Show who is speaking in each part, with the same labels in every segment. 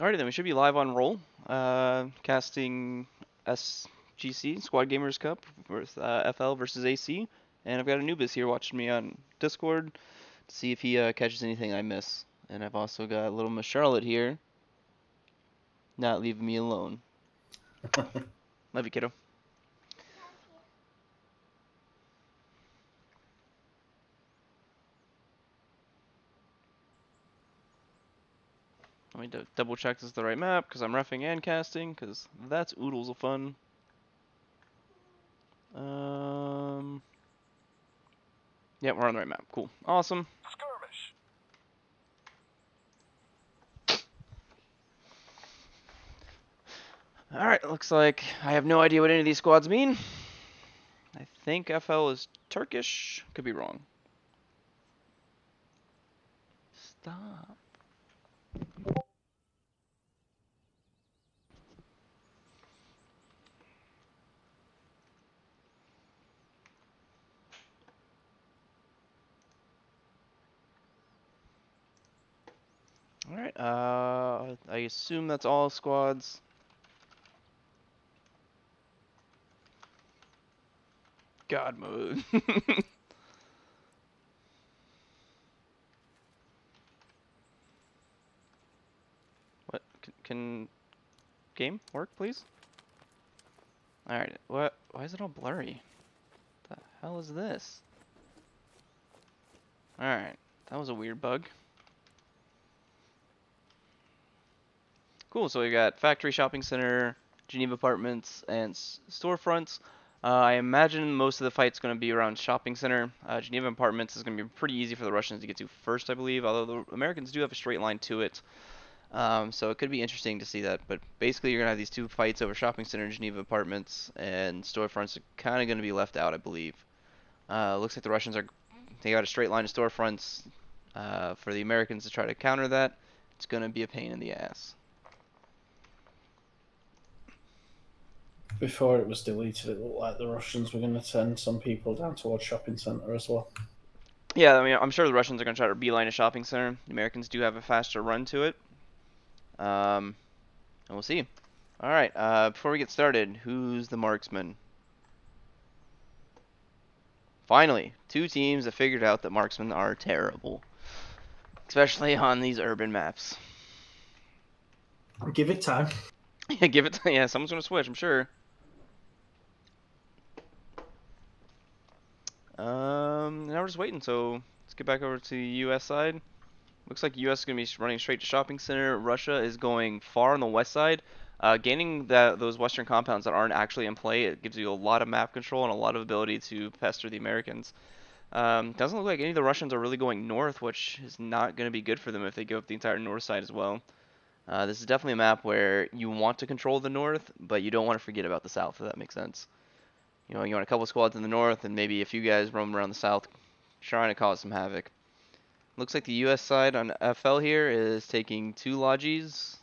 Speaker 1: Alrighty then, we should be live on roll. Casting SGC, Squad Gamers Cup, with FL versus AC. And I've got Anubis here watching me on Discord to see if he catches anything I miss. And I've also got little Miss Charlotte here, not leaving me alone. Love you, kiddo. Let me double check this is the right map, because I'm reffing and casting, because that's oodles of fun. Yeah, we're on the right map. Cool. Awesome.
Speaker 2: Skirmish.
Speaker 1: Alright, looks like I have no idea what any of these squads mean. I think FL is Turkish. Could be wrong. Stop. Alright, I assume that's all squads. God mode. What? Can game work, please? Alright, what? Why is it all blurry? What the hell is this? Alright, that was a weird bug. Cool, so we got factory, shopping center, Geneva apartments, and storefronts. I imagine most of the fight's going to be around shopping center. Geneva apartments is going to be pretty easy for the Russians to get to first, I believe, although the Americans do have a straight line to it. So it could be interesting to see that. But basically, you're going to have these two fights over shopping center and Geneva apartments, and storefronts are kind of going to be left out, I believe. Looks like the Russians they got a straight line to storefronts. For the Americans to try to counter that, it's going to be a pain in the ass.
Speaker 3: Before it was deleted, it looked like the Russians were going to send some people down towards shopping centre as well.
Speaker 1: Yeah, I mean, I'm sure the Russians are going to try to beeline a shopping center. The Americans do have a faster run to it. And we'll see. Alright, before we get started, who's the marksman? Finally, two teams have figured out that marksmen are terrible. Especially on these urban maps.
Speaker 3: Give it time.
Speaker 1: Yeah, give it yeah, someone's going to switch, I'm sure. Now we're just waiting, so let's get back over to the US side. Looks like US is going to be running straight to shopping center. Russia is going far on the west side. Gaining those western compounds that aren't actually in play, it gives you a lot of map control and a lot of ability to pester the Americans. Doesn't look like any of the Russians are really going north, which is not going to be good for them if they give up the entire north side as well. This is definitely a map where you want to control the north, but you don't want to forget about the south, if that makes sense. You know, you want a couple squads in the north, and maybe a few guys roam around the south, trying to cause some havoc. Looks like the U.S. side on FL here is taking 2 lodges.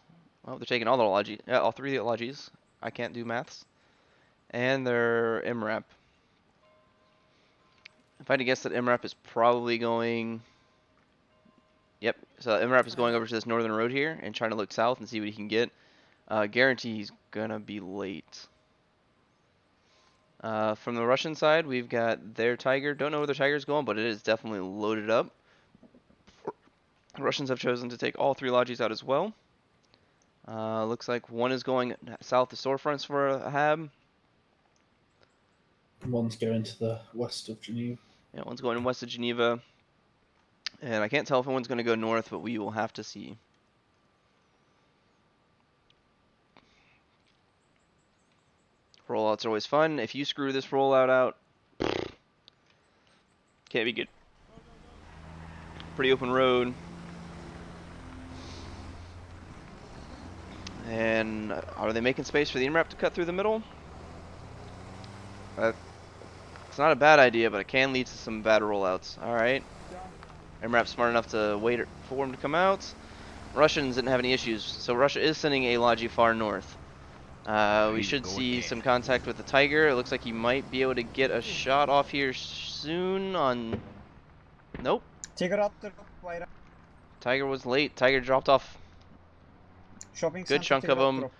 Speaker 1: Well, they're taking all the lodges. Yeah, all 3 lodges. I can't do maths. And their MRAP. If I had to guess that MRAP is probably going... Yep, so MRAP is going over to this northern road here and trying to look south and see what he can get. Guarantee he's gonna be late. From the Russian side, we've got their Tiger. Don't know where their Tiger's going, but it is definitely loaded up. The Russians have chosen to take all 3 lodges out as well. Looks like one is going south to storefronts for a hab.
Speaker 3: One's going to the west of Geneva.
Speaker 1: Yeah, one's going west of Geneva. And I can't tell if one's going to go north, but we will have to see. Rollouts are always fun. If you screw this rollout out, can't be good. Pretty open road. And are they making space for the MRAP to cut through the middle? It's not a bad idea, but it can lead to some bad rollouts. Alright. MRAP's smart enough to wait for him to come out. Russians didn't have any issues, so Russia is sending a Logi far north. We should see some contact with the Tiger. It looks like he might be able to get a shot off here soon on... Nope. Tiger was late. Tiger dropped off.
Speaker 2: Shopping
Speaker 1: Good
Speaker 2: center
Speaker 1: chunk of
Speaker 2: teleport
Speaker 1: them.
Speaker 2: drop.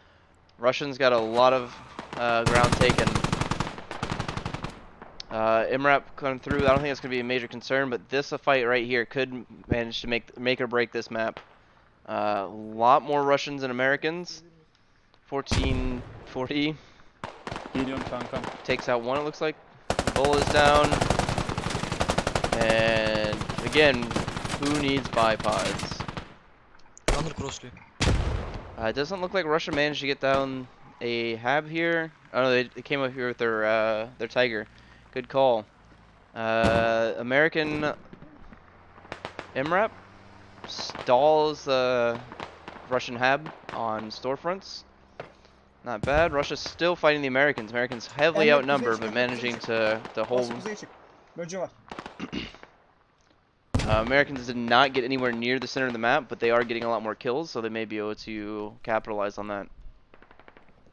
Speaker 1: Russians got a lot of ground taken. MRAP coming through. I don't think it's going to be a major concern, but this fight right here could manage to make or break this map. A lot more Russians than Americans. 1440
Speaker 4: Geliyorum kankam.
Speaker 1: takes out one, it looks like. Bull is down. And again, who needs bipods?
Speaker 5: Under crossluyor.
Speaker 1: It doesn't look like Russia managed to get down a hab here. Oh no, they came up here with their Tiger. Good call. American MRAP stalls the Russian hab on storefronts. Not bad. Russia's still fighting the Americans. Americans heavily
Speaker 2: Emre,
Speaker 1: outnumbered,
Speaker 2: kuzey
Speaker 1: but
Speaker 2: çık,
Speaker 1: managing
Speaker 2: kuzey çık.
Speaker 1: to hold.
Speaker 2: Bas kuzeye çık. Loji var.
Speaker 1: Americans did not get anywhere near the center of the map, but they are getting a lot more kills, so they may be able to capitalize on that.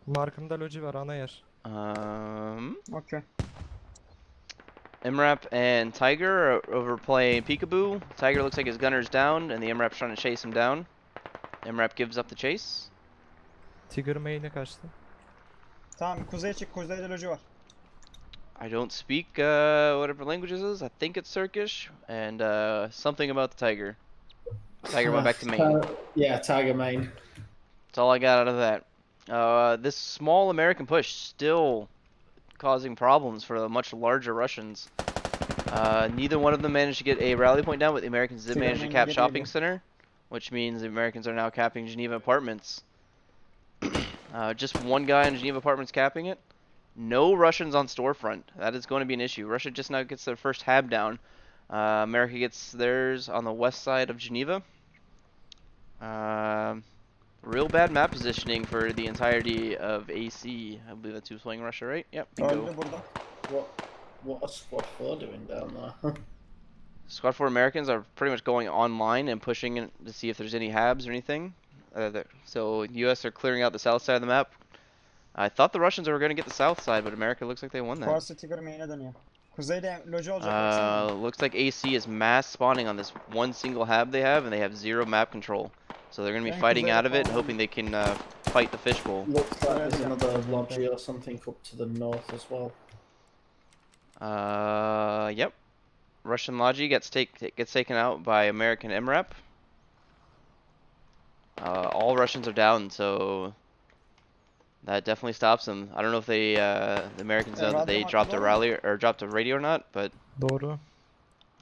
Speaker 5: Markımda loji var ana yer.
Speaker 2: Okay.
Speaker 1: MRAP and Tiger are overplaying Peekaboo. Tiger looks like his gunner's down, and the MRAP's trying to chase him down. MRAP gives up the chase.
Speaker 5: Tiger main'e kaçtı.
Speaker 2: Tamam kuzeye çık. Kuzeyde loji var.
Speaker 1: I don't speak whatever languages is. I think it's Turkish, and something about the Tiger. Tiger went back to main.
Speaker 3: Yeah, Tiger main.
Speaker 1: That's all I got out of that. This small American push still causing problems for the much larger Russians. Neither one of them managed to get a rally point down, but the Americans did manage to cap shopping center, which means the Americans are now capping Geneva Apartments. Just one guy in Geneva Apartments capping it. No Russians on storefront. That is going to be an issue. Russia just now gets their first hab down. America gets theirs on the west side of Geneva. Real bad map positioning for the entirety of AC. I believe that's who's playing Russia, right? Yep, bingo.
Speaker 2: Öldü burada.
Speaker 3: What are Squad 4 doing down there?
Speaker 1: Squad 4 Americans are pretty much going online and pushing in to see if there's any habs or anything. So US are clearing out the south side of the map. I thought the Russians were going to get the south side, but America looks like they won that.
Speaker 2: Fuarsı Tiger main'e dönüyor. Kuzeyde loji olacak. baksana.
Speaker 1: Looks like AC is mass spawning on this one single hab they have, and they have zero map control. So they're going to be fighting out of it, hoping they can fight the fishbowl.
Speaker 3: Looks like there's another lodge or something up to the north as well.
Speaker 1: Yep. Russian Logi gets taken out by American MRAP. All Russians are down, so that definitely stops them. I don't know if they the Americans know that they dropped a rally or dropped a radio or not, but
Speaker 5: Doğru.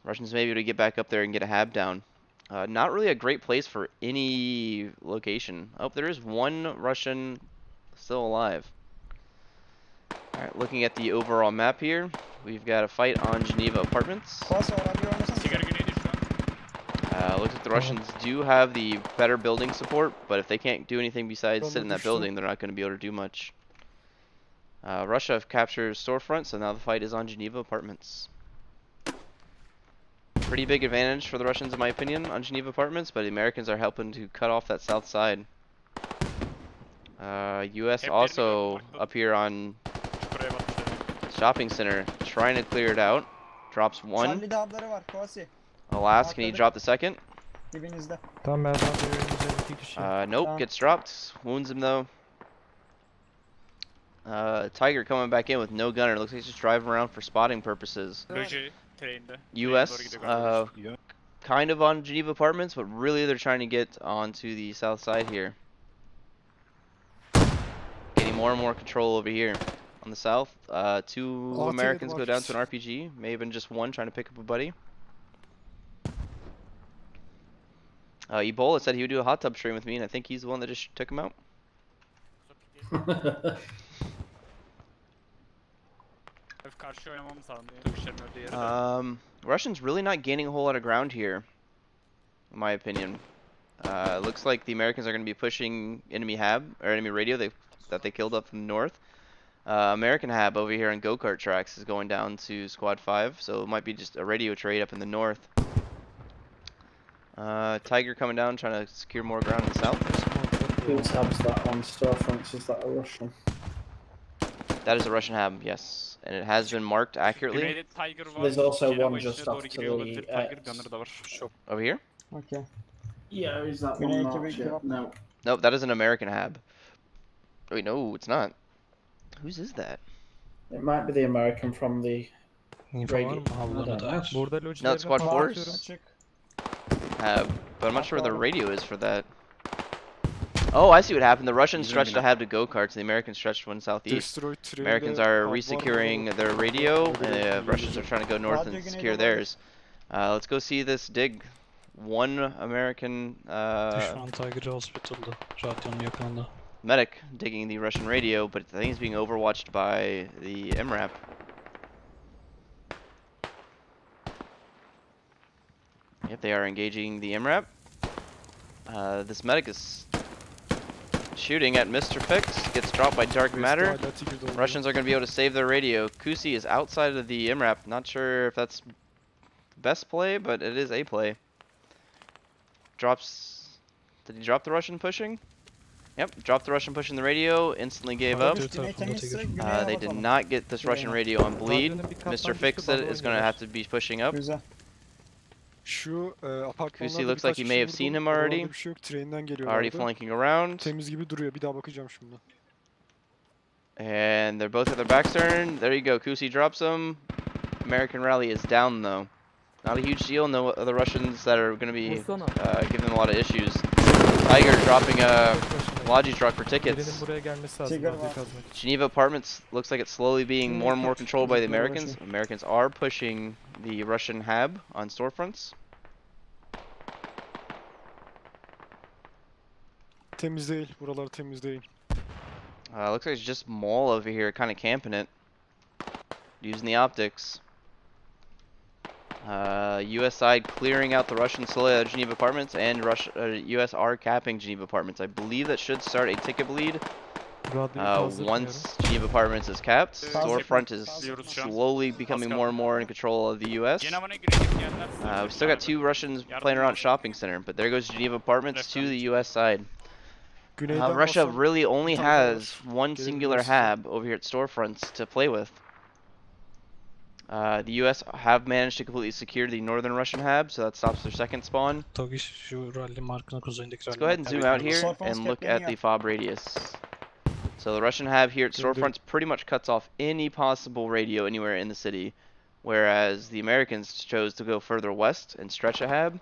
Speaker 1: Russians may be able to get back up there and get a hab down. Not really a great place for any location. Oh, there is one Russian still alive. Alright, looking at the overall map here, we've got a fight on Geneva Apartments.
Speaker 2: Fuarsı var abi oynasana.
Speaker 4: Sigara güneydi şu an.
Speaker 1: Looks like the Russians do have the better building support, but if they can't do anything besides sit in that building, they're not going to be able to do much. Russia have captured storefront, so now the fight is on Geneva Apartments. Pretty big advantage for the Russians, in my opinion, on Geneva Apartments, but the Americans are helping to cut off that south side. US also up here on
Speaker 4: Buraya batmışlar.
Speaker 1: shopping center, trying to clear it out. Drops one.
Speaker 2: Charlie'de habları var. Fuarsı.
Speaker 1: Alas, can he drop the second?
Speaker 2: Dibinizde.
Speaker 5: Tam Merdan önümüzde 2 kişi.
Speaker 1: Nope, gets dropped. Wounds him though. Tiger coming back in with no gunner. Looks like he's just driving around for spotting purposes.
Speaker 4: Loji train'de.
Speaker 1: US, kind of on Geneva Apartments, but really they're trying to get onto the south side here. Getting more and more control over here. On the south, two Americans go down to an RPG. May have been just one trying to pick up a buddy. Ebola said he would do a hot tub stream with me, and I think he's the one that just took him out.
Speaker 4: Karşı oynamamız lazım. Dövüşlerin öldüğü yere de.
Speaker 1: Russians really not gaining a whole lot of ground here, in my opinion. Looks like the Americans are going to be pushing enemy hab or enemy radio that they killed up in the north. American hab over here on go-kart tracks is going down to squad 5, so it might be just a radio trade up in the north. Tiger coming down, trying to secure more ground in the south.
Speaker 3: Who tabs that on storefronts? Is that a Russian?
Speaker 1: That is a Russian hab, yes, and it has been marked accurately.
Speaker 4: Güneyde Tiger var.
Speaker 3: There's also
Speaker 4: Genova
Speaker 3: one
Speaker 4: içine
Speaker 3: just
Speaker 4: doğru
Speaker 3: off to
Speaker 4: giriyor olabilir.
Speaker 3: the
Speaker 4: Tiger gunner da var.
Speaker 1: Over here?
Speaker 2: Okay.
Speaker 3: Yeah, is that
Speaker 2: Güney
Speaker 3: one
Speaker 2: ekibi
Speaker 3: marked yet?
Speaker 2: cevap.
Speaker 3: No.
Speaker 1: Nope, that is an American hab. Wait, no, it's not. Whose is that?
Speaker 3: It might be the American from the
Speaker 5: Info var
Speaker 3: radio.
Speaker 5: mı?
Speaker 3: I don't know.
Speaker 5: Burada
Speaker 1: No,
Speaker 5: lojilerine
Speaker 1: it's Squad
Speaker 5: pas
Speaker 2: Var,
Speaker 5: atıyorum.
Speaker 1: 4's
Speaker 2: açık.
Speaker 1: hab, but I'm not sure where the
Speaker 2: Alpha.
Speaker 1: radio is for that. Oh, I see what happened. The Russians
Speaker 6: Güzel
Speaker 1: stretched a
Speaker 6: bina.
Speaker 1: hab to go-karts, the Americans stretched one southeast.
Speaker 6: Destroy train'de
Speaker 1: Americans are
Speaker 6: hub var
Speaker 1: resecuring
Speaker 6: mı?
Speaker 1: their radio, and
Speaker 6: Böyle
Speaker 1: the
Speaker 6: bir
Speaker 1: Russians are trying to go north and
Speaker 2: Radyo
Speaker 1: secure
Speaker 2: güneydoğu
Speaker 1: theirs. Let's go see this dig. One American
Speaker 7: Düşman Tiger Hospital'da. Radyonun yakınında.
Speaker 1: medic digging the Russian radio, but I think it's being overwatched by the MRAP. Yep, they are engaging the MRAP. This medic is shooting at Mr. Fix, gets dropped by dark
Speaker 6: West
Speaker 1: matter.
Speaker 6: hala Tigre'de oluyor.
Speaker 1: Russians are going to be able to save their radio. Kusi is outside of the MRAP. Not sure if that's best play, but it is a play. Drops. Did he drop the Russian pushing? Yep, dropped the Russian pushing the radio. Instantly gave up.
Speaker 7: Radyo
Speaker 2: Güney
Speaker 7: tarafında
Speaker 2: temizse
Speaker 7: Tiger.
Speaker 2: güneye
Speaker 1: They did
Speaker 2: bakalım.
Speaker 1: not get this Russian radio on bleed.
Speaker 5: Radyonun bir katman
Speaker 1: Mr.
Speaker 5: düştü,
Speaker 1: Fix
Speaker 5: bana
Speaker 1: is going to
Speaker 5: oynuyorlar.
Speaker 1: have to be pushing up.
Speaker 2: Güzel.
Speaker 6: Şu apartmanlarda
Speaker 1: Kusi looks like
Speaker 6: birkaç
Speaker 1: you
Speaker 6: kişi
Speaker 1: may have
Speaker 6: vurdum.
Speaker 1: seen him
Speaker 6: Oralarda
Speaker 1: already.
Speaker 6: bir şey yok. Trenden
Speaker 1: Already
Speaker 6: geliyorlardı.
Speaker 1: flanking around.
Speaker 6: Temiz gibi duruyor. Bir daha bakacağım şimdi.
Speaker 1: And they're both at their backs turned. There you go. Kusi drops them. American rally is down though. Not a huge deal. No other Russians that are going to be giving them a lot of issues. Tiger dropping a Logi truck for
Speaker 5: Birinin
Speaker 1: tickets.
Speaker 5: buraya gelmesi lazım.
Speaker 2: Tiger
Speaker 5: radyoyu
Speaker 2: var.
Speaker 5: kazmak için.
Speaker 1: Geneva Apartments looks like it's slowly being more and more controlled by the
Speaker 2: Geneva
Speaker 1: Americans.
Speaker 2: Russian.
Speaker 1: Americans are pushing the Russian hab on storefronts.
Speaker 6: Temiz değil. Buralar temiz değil.
Speaker 1: Looks like it's just Maul over here kind of camping it. Using the optics. US side clearing out the Russian Geneva Apartments, and US are capping Geneva Apartments. I believe that should start a ticket bleed
Speaker 5: Radyoyu kazdırmıyorum.
Speaker 1: once Geneva Apartments is capped. Storefront is
Speaker 4: Diyoruz şu an.
Speaker 1: slowly becoming more and more in control of the US.
Speaker 4: Geneva'na girecek yerler.
Speaker 1: We still got two Russians playing around shopping center, but there goes Geneva Apartments to the US side.
Speaker 6: Güneyden
Speaker 1: Russia
Speaker 6: basar-
Speaker 1: really only
Speaker 6: bir tane daha
Speaker 1: has
Speaker 6: var.
Speaker 1: one singular
Speaker 6: Gelebiliriz.
Speaker 1: hab over here at storefronts to play with. The US have managed to completely secure the northern Russian hab, so that stops their second spawn.
Speaker 7: Tagiş şu rally markının kuzeyindeki
Speaker 1: Let's
Speaker 7: rally
Speaker 1: go ahead and zoom out here
Speaker 2: Storefronts
Speaker 1: and look
Speaker 2: kept
Speaker 1: at the fob radius. So the Russian hab here at storefronts pretty much cuts off any possible radio anywhere in the city, whereas the Americans chose to go further west and stretch a hab,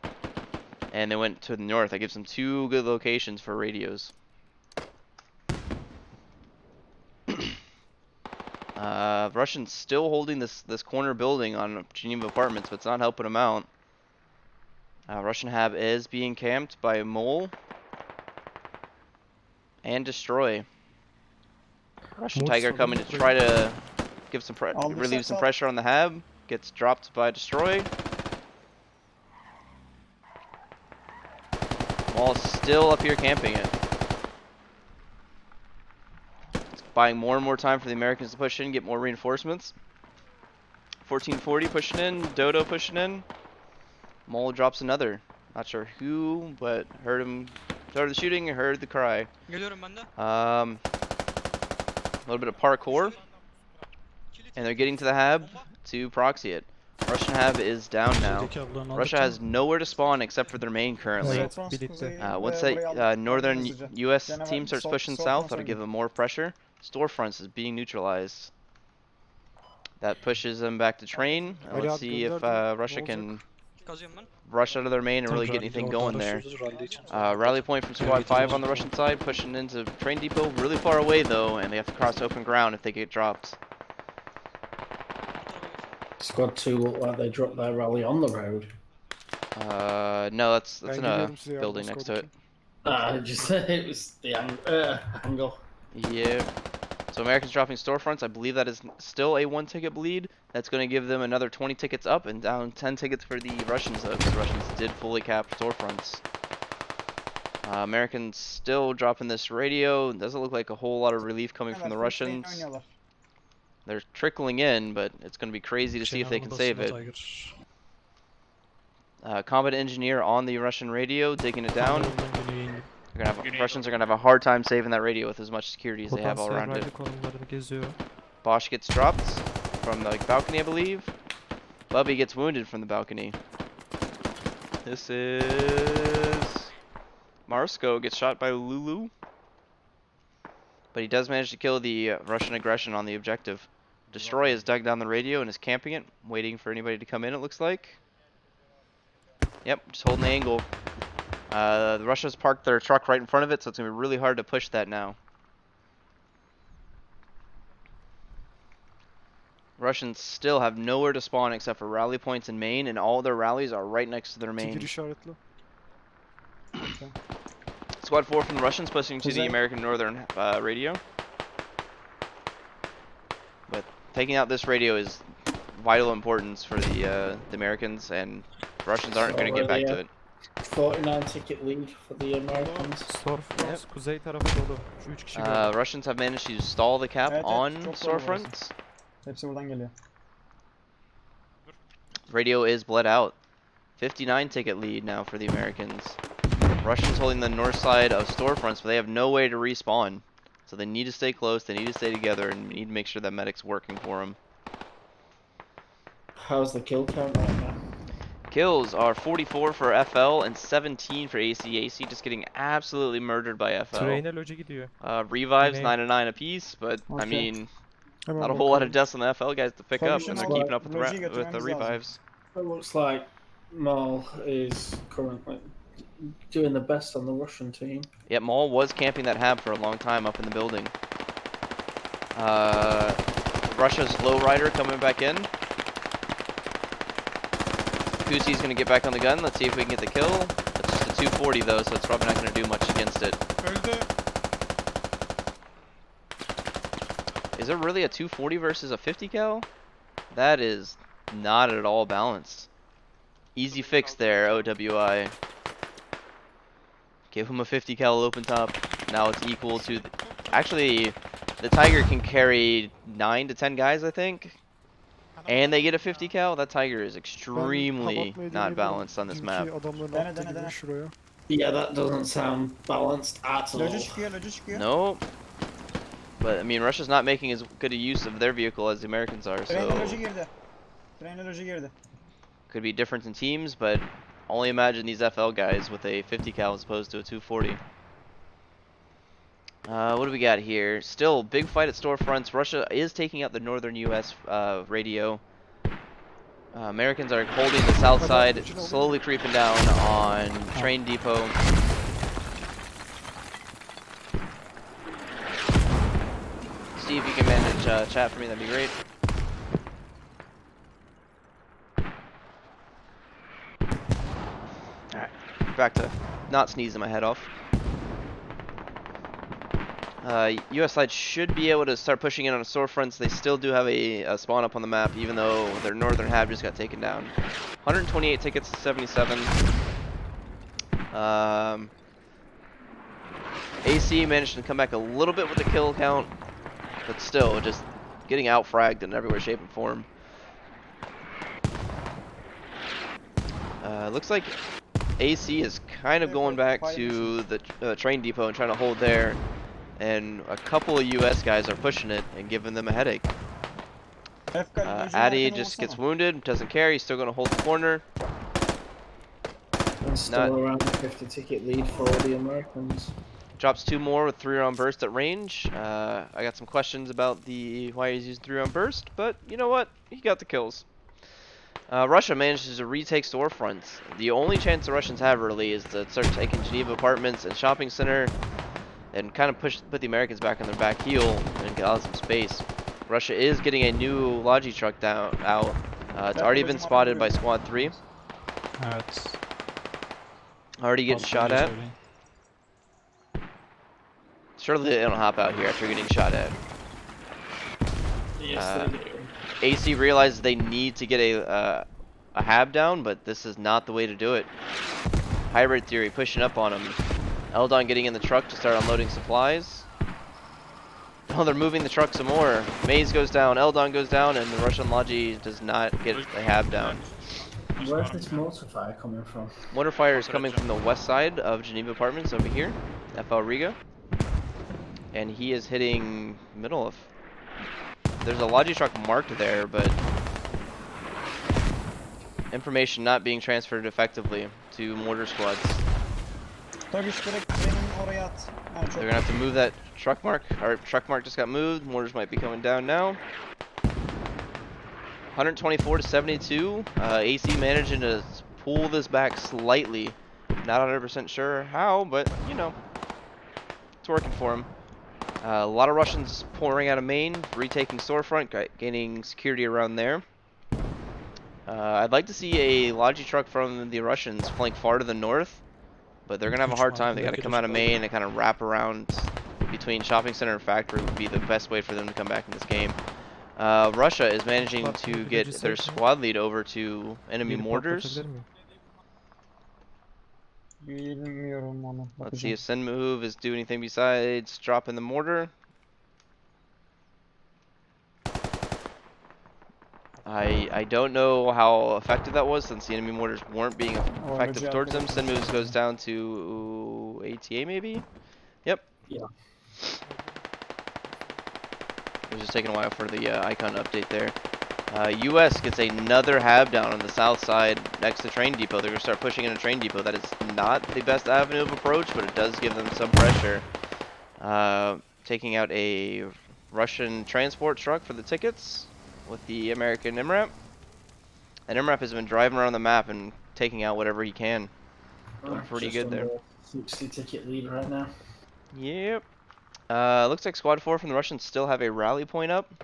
Speaker 1: and they went to the north. That gives them two good locations for radios. Russians still holding this corner building on Geneva Apartments, but it's not helping them out. Russian hab is being camped by Mole and Destroy. Russian
Speaker 5: Mole
Speaker 1: Tiger
Speaker 5: sorun
Speaker 1: coming to
Speaker 5: yok.
Speaker 1: try to give some
Speaker 2: Aldı
Speaker 1: relieve some
Speaker 2: sakal.
Speaker 1: pressure on the hab. Gets dropped by Destroy. Mole still up here camping it. Buying more and more time for the Americans to push in, get more reinforcements. 1440 pushing in, Dodo pushing in. Mole drops another. Not sure who, but heard the shooting, heard the cry.
Speaker 7: Geliyorum ben de.
Speaker 1: A little bit of parkour, and they're getting to the hab to proxy it. Russian hab is down now.
Speaker 7: Şuradaki ablanı
Speaker 1: Russia
Speaker 7: aldıkça-
Speaker 1: has nowhere to spawn except for their main currently.
Speaker 5: Evet,
Speaker 2: Storefronts
Speaker 5: birlikte.
Speaker 2: kuzey
Speaker 1: Once
Speaker 2: ve
Speaker 1: that
Speaker 2: burayı aldık.
Speaker 1: northern
Speaker 2: Hızlıca.
Speaker 1: US
Speaker 2: Geneva
Speaker 1: team starts pushing
Speaker 2: Storefronts
Speaker 1: south, that'll
Speaker 2: oynuyor.
Speaker 1: give them more pressure. Storefronts is being neutralized. That pushes them back to train. And
Speaker 6: Ali
Speaker 1: let's
Speaker 6: abi
Speaker 1: see if
Speaker 6: gönderdim.
Speaker 1: Russia
Speaker 6: Ne
Speaker 1: can
Speaker 7: Kazıyorum ben.
Speaker 1: rush out of their main and really get
Speaker 7: Rally
Speaker 1: anything
Speaker 7: orada
Speaker 1: going there.
Speaker 7: uğraşıyoruz rally için.
Speaker 1: Rally point from squad 5 on the Russian side, pushing into train depot. Really far away though, and they have to cross open ground if they get dropped.
Speaker 3: Squad 2 look like they dropped their rally on the road.
Speaker 1: No, that's
Speaker 6: Ben
Speaker 1: in a
Speaker 6: geliyorum size yardım
Speaker 1: building next to it.
Speaker 3: Just it was the angle.
Speaker 1: Yeah. So Americans dropping storefronts. I believe that is still a 1-ticket bleed. That's going to give them another 20 tickets up and down 10 tickets for the Russians though, because the Russians did fully cap storefronts. Americans still dropping this radio. Doesn't look like a whole lot of relief coming from the
Speaker 2: Evet, full train
Speaker 1: Russians.
Speaker 2: oynuyorlar.
Speaker 1: They're trickling in, but it's going to be crazy to see if they can save it.
Speaker 7: Tiger.
Speaker 1: Combat engineer on the Russian radio, digging it down.
Speaker 7: Yoldan güneye indim.
Speaker 1: Russians are gonna have a hard time saving that radio with as much security as they have all
Speaker 5: Potansiyel
Speaker 1: around it.
Speaker 5: rally konumlarını geziyor.
Speaker 1: Bosch gets dropped from the balcony, I believe. Bubby gets wounded from the balcony. This is Marsko gets shot by Lulu. But he does manage to kill the Russian aggression on the objective. Destroy has dug down the radio and is camping it, waiting for anybody to come in, it looks like. Yep, just holding the angle. The Russians parked their truck right in front of it, so it's going to be really hard to push that now. Russians still have nowhere to spawn except for rally points in main, and all their rallies are right next to their
Speaker 6: Tigir
Speaker 1: main.
Speaker 6: işaretli.
Speaker 1: Squad 4 from the Russians pushing to the
Speaker 2: Kuzey.
Speaker 1: American Northern radio. But taking out this radio is vital importance for the Americans, and Russians aren't going to get back to it.
Speaker 3: 49 ticket lead for the Americans.
Speaker 5: Storefront kuzey tarafı dolu. Şu 3 kişi gördüm.
Speaker 1: Russians have managed to stall the cap
Speaker 2: Evet,
Speaker 1: on
Speaker 2: çok dolu
Speaker 1: storefronts.
Speaker 2: Hepsi buradan geliyor.
Speaker 1: Radio is bled out. 59 ticket lead now for the Americans. Russians holding the north side of storefronts, but they have no way to respawn. So they need to stay close, they need to stay together, and need to make sure that medic's working for them.
Speaker 3: How's the kill count right now?
Speaker 1: Kills are 44 for FL and 17 for AC. AC just getting absolutely murdered by FL.
Speaker 5: Train'e loji gidiyor.
Speaker 1: Revives
Speaker 5: Yine-
Speaker 1: 9 to 9 apiece, but I
Speaker 2: Okay.
Speaker 1: mean,
Speaker 6: Hemen
Speaker 1: not a whole lot of
Speaker 6: bakıyorum.
Speaker 1: deaths on the FL guys to pick up,
Speaker 2: Tabii
Speaker 1: and they're
Speaker 2: şimdi
Speaker 1: keeping up with the,
Speaker 2: lojiyi
Speaker 1: with the
Speaker 2: götürmemiz lazım.
Speaker 1: revives.
Speaker 3: It looks like Mal is currently doing the best on the Russian team.
Speaker 1: Yep, Maul was camping that hab for a long time up in the building. Russia's lowrider coming back in. Kusi's gonna get back on the gun. Let's see if we can get the kill. It's just a 240 though, so it's probably not gonna do much against it.
Speaker 4: Öldü.
Speaker 1: Is it really a 240 versus a 50 cal? That is not at all balanced. Easy fix there, OWI. Give him a 50 cal open top. Now it's equal to... Actually, the Tiger can carry 9 to 10 guys, I think. And they get a 50 cal. That Tiger is
Speaker 6: Ben
Speaker 1: extremely
Speaker 6: kapatmayı
Speaker 1: not
Speaker 6: deneyebilirim.
Speaker 1: balanced on this map.
Speaker 6: Bizimki adamların
Speaker 2: Dene,
Speaker 6: attığı
Speaker 2: dene,
Speaker 6: gibi
Speaker 2: dene.
Speaker 6: şuraya.
Speaker 3: Yeah, that doesn't sound balanced at all.
Speaker 2: Loji çıkıyor, loji çıkıyor.
Speaker 1: No. But, I mean, Russia's not making as good a use of their vehicle as the Americans are,
Speaker 2: Train'e
Speaker 1: so...
Speaker 2: loji girdi. Train'e loji girdi.
Speaker 1: Could be different in teams, but only imagine these FL guys with a 50 cal as opposed to a 240. What do we got here? Still, big fight at storefronts. Russia is taking out the northern US radio. Americans are holding the south side, slowly creeping down on train depot. Steve, you can manage chat for me, that'd be great. Alright, back to not sneezing my head off. US side should be able to start pushing in on storefronts. They still do have a spawn up on the map, even though their northern hab just got taken down. 128 tickets to 77. AC managed to come back a little bit with the kill count, but still just getting out-fragged in everywhere, shape, and form. Looks like AC is kind of going back to the train depot and trying to hold there. And a couple of US guys are pushing it and giving them a headache. Addy just gets wounded, doesn't care, he's still going to hold the corner.
Speaker 3: And still around the 50 ticket lead for the Americans.
Speaker 1: Drops 2 more with 3-round burst at range. I got some questions about why he's using 3-round burst, but you know what? He got the kills. Russia manages to retake storefronts. The only chance the Russians have really is to start taking Geneva apartments and shopping center and kind of put the Americans back on their back heel and get out some space. Russia is getting a new Logi truck out. It's already been spotted by Squad 3.
Speaker 7: Evet.
Speaker 1: Already getting shot at. Surely they don't hop out here after getting shot at.
Speaker 3: Yes, they do.
Speaker 1: AC realizes they need to get a hab down, but this is not the way to do it. Hybrid theory pushing up on him. Eldon getting in the truck to start unloading supplies. Oh, they're moving the truck some more. Maze goes down, Eldon goes down, and the Russian Logi does not get a hab down.
Speaker 3: Where's this mortar fire coming from?
Speaker 1: Mortar fire is coming from the west side of Geneva Apartments over here, FL Riga. And he is hitting middle of... There's a Logi truck marked there, but information not being transferred effectively to mortar squads.
Speaker 2: Turkish direkt trenin oraya at. Yani çok
Speaker 1: They're gonna have to move that truck mark. Our truck mark just got moved. Mortars might be coming down now. 124 to 72. AC managing to pull this back slightly. Not 100% sure how, but you know, it's working for him. A lot of Russians pouring out of Maine, retaking storefront, gaining security around there. I'd like to see a Logi truck from the Russians flank far to the north, but they're gonna have a hard time. They gotta come out of Maine and kind of wrap around between shopping center and factory would be the best way for them to come back in this game. Russia is managing to get their squad lead over to enemy
Speaker 5: Gelip
Speaker 1: mortars.
Speaker 5: patlatabilir miyim?
Speaker 2: bilmiyorum onu.
Speaker 1: Let's see
Speaker 2: Bakacağım.
Speaker 1: if send move is do anything besides dropping the mortar. I don't know how effective that was since the enemy mortars weren't being effective towards them. Send moves goes down to ATA maybe? Yep.
Speaker 3: Yeah.
Speaker 1: It was just taking a while for the icon update there. US gets another hab down on the south side next to train depot. They're going to start pushing in a train depot. That is not the best avenue of approach, but it does give them some pressure. Taking out a Russian transport truck for the tickets with the American MRAP. And MRAP has been driving around the map and taking out whatever he can. Doing pretty
Speaker 3: Just
Speaker 1: good there.
Speaker 3: under 60 ticket lead right now.
Speaker 1: Yep. Looks like Squad 4 from the Russians still have a rally point up.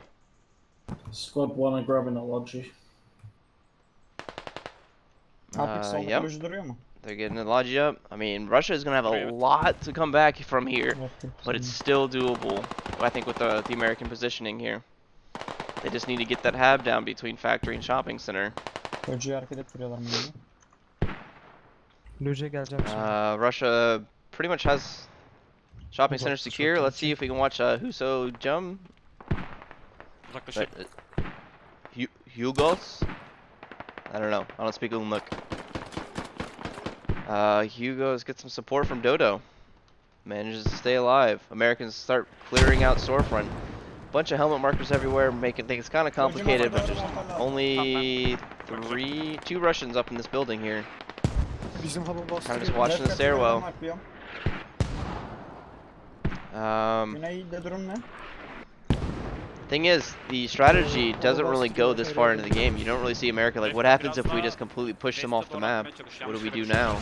Speaker 3: Squad 1 are grabbing a Logi.
Speaker 2: Apik solda
Speaker 1: Yep.
Speaker 2: kalıcı duruyor mu?
Speaker 1: They're getting the Logi up. I mean, Russia is going to have a lot to come back from here, but it's still doable, I think, with the American positioning here. They just need to get that hab down between factory and shopping center.
Speaker 2: Böceği hareket ettiriyorlar mı gibi?
Speaker 5: Loji'ye geleceğim şimdi.
Speaker 1: Russia pretty much has shopping center
Speaker 7: Uzak tuş
Speaker 1: secure.
Speaker 7: yok
Speaker 1: Let's see if we can watch Huso jump.
Speaker 4: Uzaklaşık.
Speaker 1: But, Hugos? I don't know. I don't speak Ulmuk. Hugos get some support from Dodo. Manages to stay alive. Americans start clearing out storefront. Bunch of helmet markers everywhere, making things kind of complicated, but there's only two Russians up in this building here.
Speaker 6: Bizim halı
Speaker 1: Kind of just
Speaker 6: bastırıyor.
Speaker 1: watching the stairwell.
Speaker 2: Marklıyorum.
Speaker 1: Um,
Speaker 2: Güneyde durum ne?
Speaker 1: Thing is, the strategy doesn't really go this far into the game. You don't really see America like, what happens if we just completely push them off the map? What do we do now?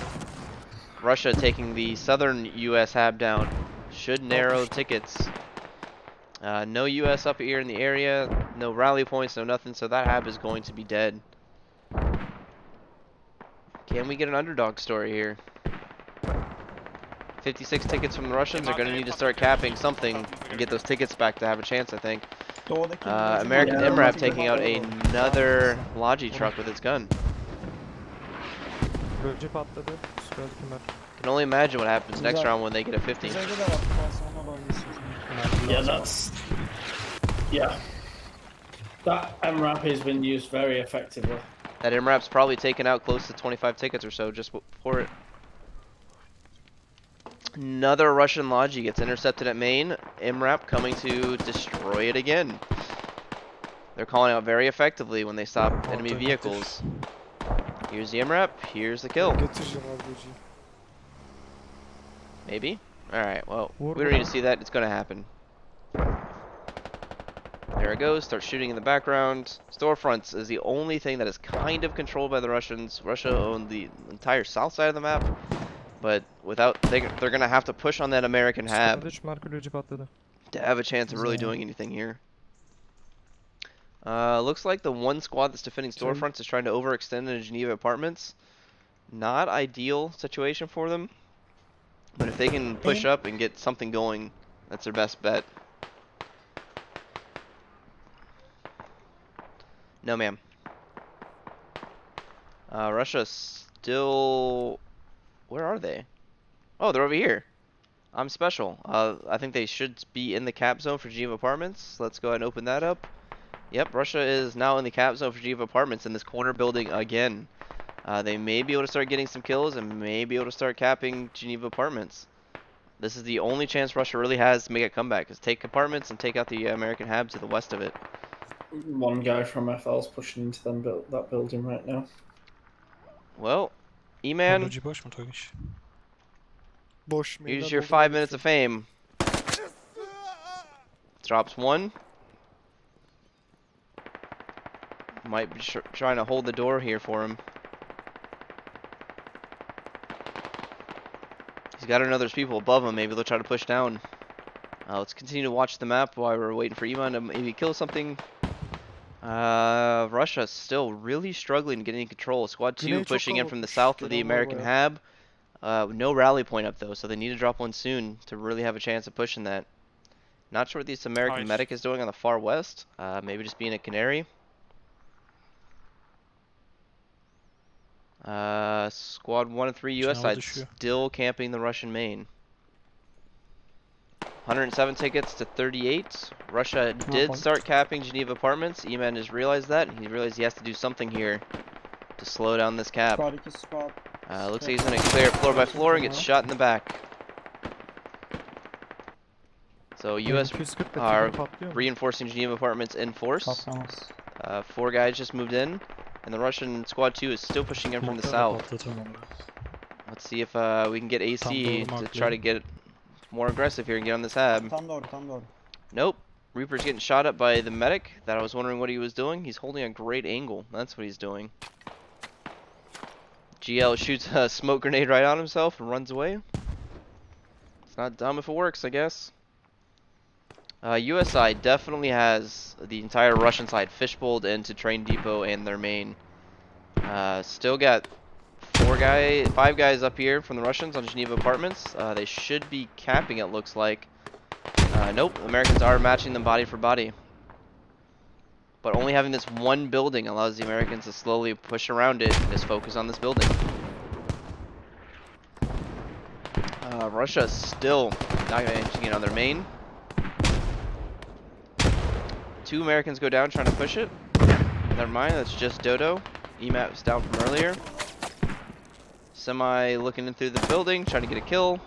Speaker 1: Russia taking the southern US hab down should narrow tickets. No US up here in the area, no rally points, no nothing, so that hab is going to be dead. Can we get an underdog story here? 56 tickets from the Russians are going to need to start capping something and get those tickets back to have a chance, I think.
Speaker 2: Doğudaki
Speaker 1: American
Speaker 3: Yeah,
Speaker 1: MRAP
Speaker 3: Logi
Speaker 1: taking out another Logi truck with its gun.
Speaker 5: Loji patladı. Süper hükümet.
Speaker 1: Can only imagine what happens next round when they get a 50.
Speaker 2: Kuzeyde de var. Sonra da oynayacağız.
Speaker 3: Yeah, that's. Yeah. That MRAP has been used very effectively.
Speaker 1: That MRAP's probably taken out close to 25 tickets or so just for it. Another Russian Logi gets intercepted at Maine. MRAP coming to destroy it again. They're calling out very effectively when they stop enemy
Speaker 5: Alternatif.
Speaker 1: vehicles. Here's the MRAP, here's the kill.
Speaker 6: Getireceğim abi Loji'yi.
Speaker 1: Maybe? Alright, well,
Speaker 5: Vur
Speaker 1: we don't need to
Speaker 5: bana.
Speaker 1: see that. It's gonna happen. There it goes. Start shooting in the background. Storefronts is the only thing that is kind of controlled by the Russians. Russia owned the entire south side of the map, but without they're gonna have to push on that American hab
Speaker 5: Squad 3 marka Loji patladı.
Speaker 1: to have a chance of really
Speaker 2: Güzel.
Speaker 1: doing anything here. Looks like the one squad that's defending storefronts is trying to overextend into Geneva apartments. Not ideal situation for them, but if they can push up and get something going, that's their best bet. No, ma'am. Russia still... Where are they? Oh, they're over here. I'm special. I think they should be in the cap zone for Geneva Apartments. Let's go ahead and open that up. Yep, Russia is now in the cap zone for Geneva Apartments in this corner building again. They may be able to start getting some kills and may be able to start capping Geneva Apartments. This is the only chance Russia really has to make a comeback, is take apartments and take out the American hab to the west of it.
Speaker 3: One guy from FL's pushing into that building right now.
Speaker 1: Well, E-Man,
Speaker 7: Loji boş mu Turkish?
Speaker 6: Boş mainler
Speaker 1: Use your
Speaker 6: doldurma
Speaker 1: 5 minutes
Speaker 6: lütfen.
Speaker 1: of fame. Drops one. Might be trying to hold the door here for him. He's got another people above him. Maybe they'll try to push down. Let's continue to watch the map while we're waiting for Iman to maybe kill something. Russia's still really struggling getting control. Squad 2
Speaker 6: Güney çok
Speaker 1: pushing in from the
Speaker 6: kalabalıkmış.
Speaker 1: south of the
Speaker 6: Gelen var
Speaker 1: American
Speaker 6: bayağı.
Speaker 1: Hab. No rally point up though, so they need to drop one soon to really have a chance of pushing that. Not sure what this American
Speaker 4: Nice.
Speaker 1: medic is doing on the far west. Maybe just being a canary. Squad 1 and 3 US
Speaker 7: Cenava
Speaker 1: side
Speaker 7: düşüyor.
Speaker 1: still camping the Russian main. 107 tickets to 38. Russia did
Speaker 2: yapalım?
Speaker 1: start capping Geneva Apartments. Eman has realized that, and he realized he has to do something here to slow down this cap.
Speaker 2: Squad 2 squad.
Speaker 1: Looks like he's going to clear it floor by floor and gets shot in the back. So US
Speaker 5: 240
Speaker 1: are
Speaker 5: patlıyor mu?
Speaker 1: reinforcing Geneva Apartments in force.
Speaker 2: Patlamaz.
Speaker 1: 4 guys just moved in, and the Russian Squad 2 is still pushing in from the
Speaker 7: Smoke'ları
Speaker 1: south.
Speaker 7: patlatın onları.
Speaker 1: Let's see if we can get AC
Speaker 7: Tam doğru
Speaker 1: to
Speaker 7: marklıyorum.
Speaker 1: try to get more aggressive here and get on this hab.
Speaker 2: Tam doğru tam doğru.
Speaker 1: Nope. Reaper's getting shot at by the medic. That I was wondering what he was doing. He's holding a great angle. That's what he's doing. GL shoots a smoke grenade right on himself and runs away. It's not dumb if it works, I guess. US side definitely has the entire Russian side fishbowled into train depot and their main. Still got 5 guys up here from the Russians on Geneva Apartments. They should be capping it, looks like. Nope, Americans are matching them body for body. But only having this one building allows the Americans to slowly push around it and just focus on this building. Russia still not managing it on their main. 2 Americans go down trying to push it. Never mind, that's just Dodo. EMAP's down from earlier. Semi looking in through the building, trying to get a kill.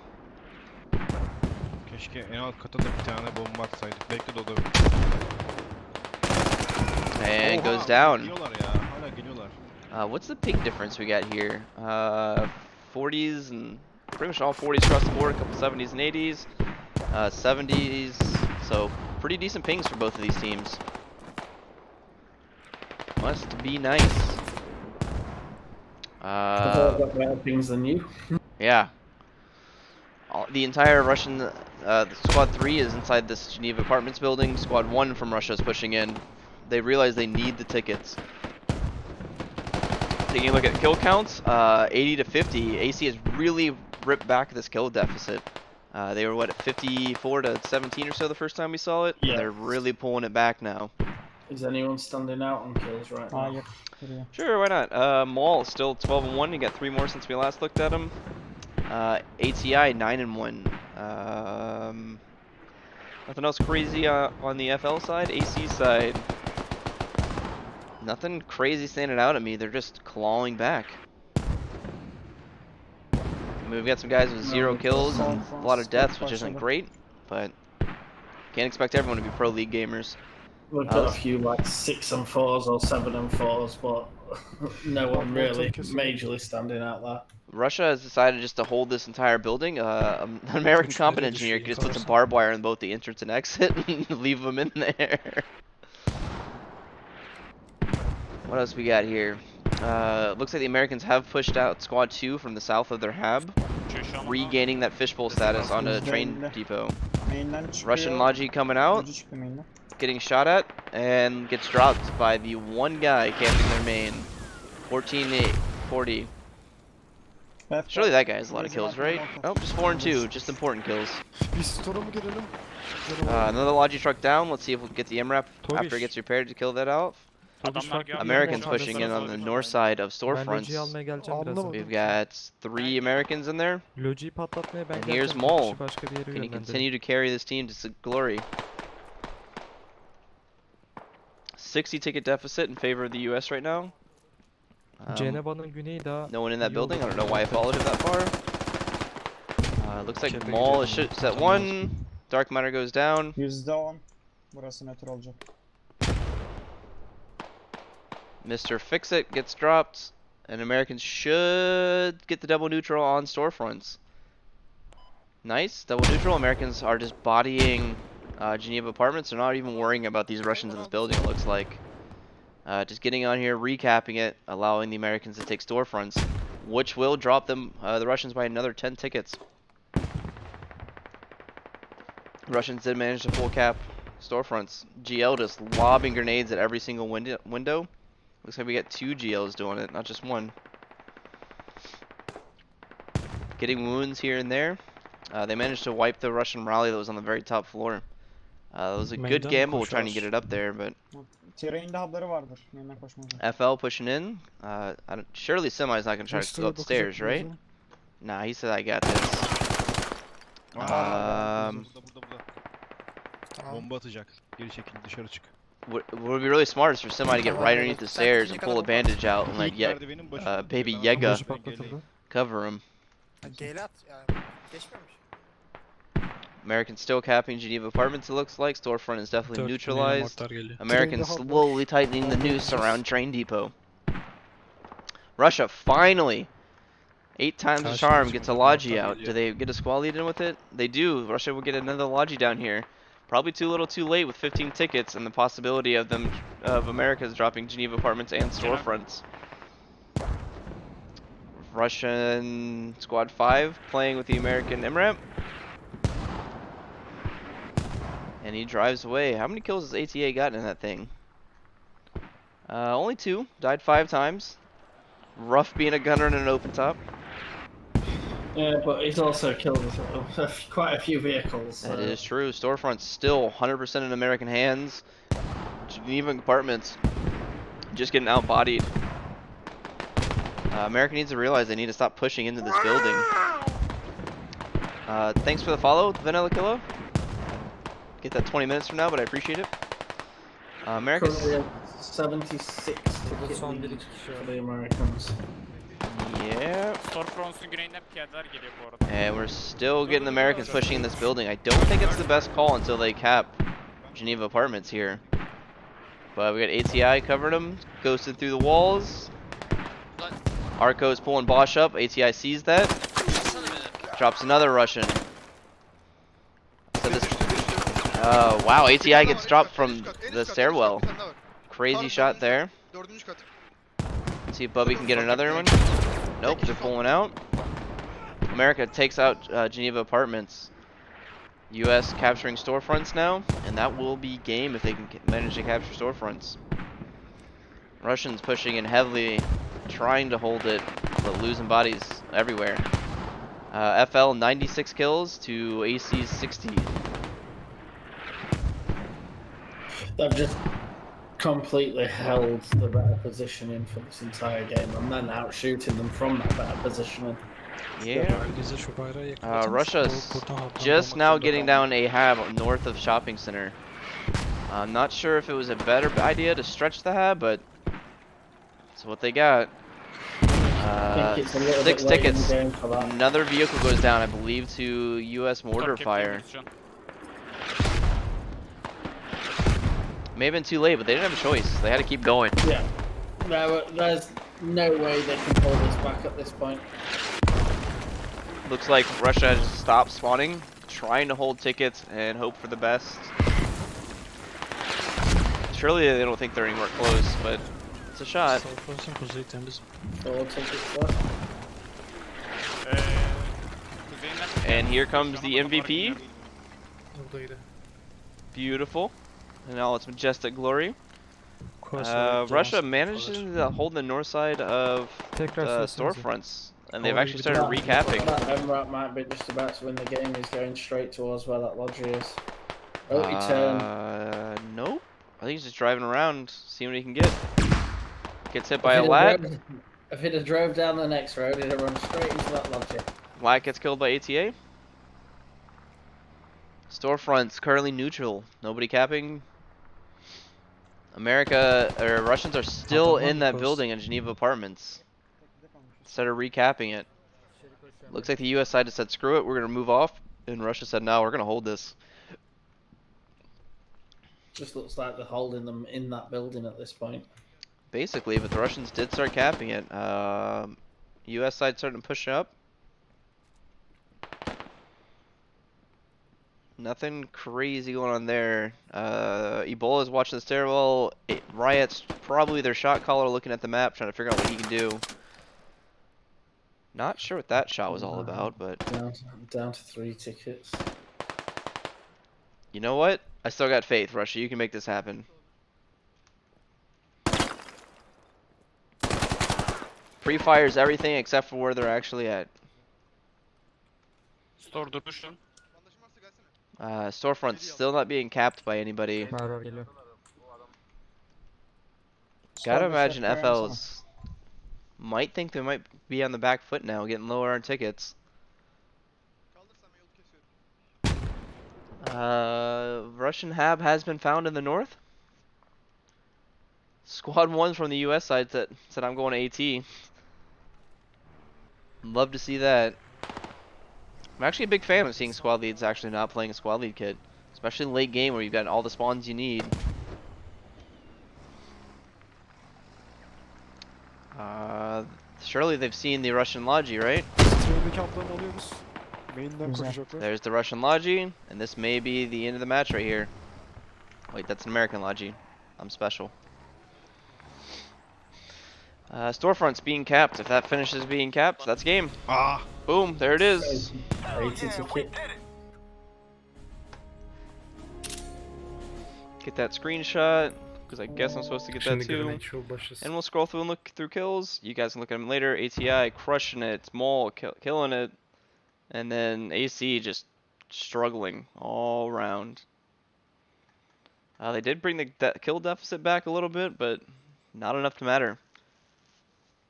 Speaker 8: Keşke en alt kata da bir tane bomba atsaydık. Bekle Dodo.
Speaker 1: And
Speaker 8: Oha,
Speaker 1: goes down.
Speaker 8: Geliyorlar ya. Hala geliyorlar.
Speaker 1: What's the ping difference we got here? 40s and pretty much all 40s across the board, a couple 70s and 80s, 70s, so pretty decent pings for both of these teams. Must be nice.
Speaker 3: I've got better things than you.
Speaker 1: Yeah. The entire Russian Squad 3 is inside this Geneva Apartments building. Squad 1 from Russia is pushing in. They realize they need the tickets. Taking a look at kill counts, 80 to 50. AC has really ripped back this kill deficit. They were what, at 54 to 17 or so the first time we saw it?
Speaker 3: Yeah.
Speaker 1: And they're really pulling it back now.
Speaker 3: Is anyone standing out on kills right now?
Speaker 2: Hayır. Duruyor.
Speaker 1: Sure, why not? Maul is still 12 and 1. He got 3 more since we last looked at him. ATI 9 and 1. Nothing else crazy on the FL side. AC side, nothing crazy standing out at me. They're just clawing back. I mean, we've got some guys with 0 kills and a lot of deaths, which isn't great, but can't expect everyone to be pro league gamers.
Speaker 3: We've got a few like 6 and 4s or 7 and 4s, but no one really majorly standing out there.
Speaker 1: Russia has decided just to hold this entire building. An American combat engineer could just put some barbed wire in both the entrance and exit and leave them in there. What else we got here? Looks like the Americans have pushed out Squad 2 from the south of their hab, regaining that fishbowl status on a train depot.
Speaker 2: Main'den çıkıyor.
Speaker 1: Russian Logi coming out,
Speaker 2: Logi çıkıyor main'den.
Speaker 1: getting shot at, and gets dropped by the one guy camping their main. 14-40. Surely that guy has a lot of kills, right? Oh, just 4 and 2, just important kills.
Speaker 6: Bir store'a mı gelelim?
Speaker 1: Another Logi truck down. Let's see if we can get the MRAP after it gets repaired to kill that out.
Speaker 4: Adamlar geldi.
Speaker 1: Americans
Speaker 5: American
Speaker 1: pushing in on the north side of
Speaker 5: Ben
Speaker 1: storefronts.
Speaker 5: Logi'yi almaya geleceğim
Speaker 6: Anlamadım.
Speaker 5: birazdan.
Speaker 1: We've got 3 Americans in there.
Speaker 5: Logi'yi patlatmaya ben
Speaker 1: And
Speaker 5: geleceğim.
Speaker 1: here's
Speaker 5: Bir
Speaker 1: Mole.
Speaker 5: kişi başka bir yere
Speaker 1: Can he
Speaker 5: yönlendirin.
Speaker 1: continue to carry this team to glory? 60 ticket deficit in favor of the U.S. right now.
Speaker 5: Ceneva'nın güneyi daha
Speaker 1: No one in that
Speaker 5: iyi
Speaker 1: building. I
Speaker 5: oldu.
Speaker 1: don't know why I followed it that far. Looks like
Speaker 5: Çete
Speaker 1: Maul is
Speaker 5: gidiyorum.
Speaker 1: shoots at 1. Dark Matter goes down.
Speaker 2: %10. Burası nötr olacak.
Speaker 1: Mr. Fix-It gets dropped. And Americans should get the double neutral on storefronts. Nice. Double neutral. Americans are just bodying Geneva Apartments. They're not even worrying about these Russians in this building, it looks like. Just getting on here, recapping it, allowing the Americans to take storefronts, which will drop them, the Russians, by another 10 tickets. Russians did manage to full cap storefronts. GL just lobbing grenades at every single window. Looks like we got 2 GLs doing it, not just one. Getting wounds here and there. They managed to wipe the Russian rally that was on the very top floor. It was a good
Speaker 7: Meydan
Speaker 1: gamble trying to
Speaker 7: koşar.
Speaker 1: get it up there, but
Speaker 2: Terrain'de hubları vardır. Yeniden koşmazlar.
Speaker 1: FL pushing in. Surely Semi's not going to try to
Speaker 6: Restore
Speaker 1: go upstairs,
Speaker 6: bakacak
Speaker 1: right?
Speaker 6: birazdan.
Speaker 1: Nah, he said I got this.
Speaker 8: Burada. Bomba atacak. Geri çekil, dışarı çık.
Speaker 1: What would be really smart is for Semi to get right underneath the stairs and pull a bandage out and let
Speaker 8: İlk merdivenin başında.
Speaker 1: Baby
Speaker 8: Daha
Speaker 1: Yega
Speaker 6: Bozu patlatıldı.
Speaker 1: cover him.
Speaker 9: Gale at yani geçmemiş.
Speaker 1: Americans still capping Geneva Apartments, it looks like. Storefront is definitely
Speaker 7: 4
Speaker 1: neutralized.
Speaker 7: mortar geliyor.
Speaker 1: Americans
Speaker 6: Train the
Speaker 1: slowly tightening the noose around train depot. Russia finally, 8 times the charm, gets a Logi out. Do they get a squad lead in with it? They do. Russia will get another Logi down here. Probably too little too late with 15 tickets and the possibility of them, of America's dropping Geneva Apartments and storefronts. Russian squad 5 playing with the American MRAP. And he drives away. How many kills has ATA gotten in that thing? Only 2. Died 5 times. Rough being a gunner in an open top.
Speaker 3: Yeah, but he's also killed quite a few vehicles.
Speaker 1: That is true. Storefront's still 100% in American hands. Geneva Apartments just getting outbodied. America needs to realize they need to stop pushing into this building. Thanks for the follow, Vanilla Killa. Get that 20 minutes from now, but I appreciate it. America's...
Speaker 3: Currently 76 tickets
Speaker 5: son bir
Speaker 3: lead
Speaker 5: iki kişi
Speaker 3: for
Speaker 5: var.
Speaker 3: the Americans.
Speaker 1: Yeah.
Speaker 4: Storefronts'un güneyinden piyadeler geliyor bu arada.
Speaker 1: And we're still getting the Americans pushing in this building. I don't think it's the best call until they cap Geneva Apartments here. But we got ATI covering them, ghosted through the walls. Arco's pulling Bosch up. ATI sees that. Drops another Russian. So this. Wow, ATI gets dropped from the stairwell. Crazy shot there. Let's see if Bubby can get another one. Nope, they're pulling out. America takes out Geneva Apartments. US capturing storefronts now, and that will be game if they can manage to capture storefronts. Russians pushing in heavily, trying to hold it, but losing bodies everywhere. FL 96 kills to AC 60.
Speaker 3: They've just completely held the better positioning for this entire game and then out shooting them from that better positioning.
Speaker 1: Yeah.
Speaker 7: Bize şu bayrağı yakaladınız.
Speaker 1: Russia's
Speaker 7: Buradan havadan
Speaker 1: just
Speaker 7: bomba
Speaker 1: now
Speaker 7: atıldı.
Speaker 1: getting down a hab north of shopping center. I'm not sure if it was a better idea to stretch the hab, but it's what they got.
Speaker 3: I think it's a little
Speaker 1: 6
Speaker 3: bit late in
Speaker 1: tickets.
Speaker 3: the game for that.
Speaker 1: Another vehicle goes down, I believe, to U.S. mortar
Speaker 4: Storm
Speaker 1: fire.
Speaker 4: captain
Speaker 1: May have been too late, but they didn't have a choice. They had to keep going.
Speaker 3: Yeah. There's no way they can pull this back at this point.
Speaker 1: Looks like Russia has stopped spawning, trying to hold tickets and hope for the best. Surely they don't think they're anywhere close, but it's a shot.
Speaker 7: Storefronts'un kuzeyi temiz.
Speaker 3: 4 tickets left.
Speaker 4: kuzeyinden
Speaker 1: And here comes the MVP.
Speaker 6: Buradaydı.
Speaker 1: Beautiful. In all its majestic glory.
Speaker 7: Kuasya
Speaker 1: Russia
Speaker 7: Jones
Speaker 1: managed
Speaker 7: falan.
Speaker 1: to hold the north side of
Speaker 5: Tekrar söylesenize.
Speaker 1: storefronts, and they've
Speaker 5: Oh,
Speaker 1: actually
Speaker 5: you
Speaker 1: started
Speaker 3: That-
Speaker 1: recapping.
Speaker 3: That MRAP might be just about to win the game. He's going straight towards where that lodger is. Oh, he turned.
Speaker 1: Nope. I think he's just driving around, seeing what he can get. Gets hit by
Speaker 3: If
Speaker 1: a
Speaker 3: he'd have
Speaker 1: lat.
Speaker 3: drove- If he'd have drove down the next road, he'd have run straight into that lodger.
Speaker 1: Lat gets killed by ATA. Storefronts currently neutral. Nobody capping. Russians are still in that building in Geneva Apartments. Instead of recapping it. Looks like the US side just said, screw it, we're going to move off. And Russia said, no, we're going to hold this.
Speaker 3: Just looks like they're holding them in that building at this point.
Speaker 1: Basically, but the Russians did start capping it. US side starting to push up. Nothing crazy going on there. Ebola's watching the stairwell. Riot's probably their shot caller looking at the map, trying to figure out what he can do. Not sure what that shot was all about, but
Speaker 3: Down to 3 tickets.
Speaker 1: you know what? I still got faith, Russia. You can make this happen. Pre-fires everything except for where they're actually at.
Speaker 4: Store duruşun.
Speaker 1: Storefront's still not being capped by anybody.
Speaker 5: Narva geliyor.
Speaker 1: Gotta
Speaker 2: Squad
Speaker 1: imagine
Speaker 2: başı
Speaker 1: FLs might think they might be on the back foot now, getting lower on tickets. Russian Hab has been found in the north. Squad 1 from the US side said I'm going to AT. Love to see that. I'm actually a big fan of seeing squad leads actually not playing a squad lead kit. Especially in late game where you've got all the spawns you need. Surely they've seen the Russian Logi, right?
Speaker 6: Treni kamplarını alıyoruz. Main'den
Speaker 2: Güzel.
Speaker 6: koşacaklar.
Speaker 1: There's the Russian Logi, and this may be the end of the match right here. Wait, that's an American Logi. I'm special. Storefront's being capped. If that finishes being capped, that's game.
Speaker 8: Ah!
Speaker 1: Boom, there it is.
Speaker 3: 80 ticket.
Speaker 1: Get that screenshot, because I guess I'm supposed to get that too. And we'll scroll through and look through kills. You guys can look at them later. ATI crushing it, Maul killing it, and then AC just struggling all around. They did bring the kill deficit back a little bit, but not enough to matter.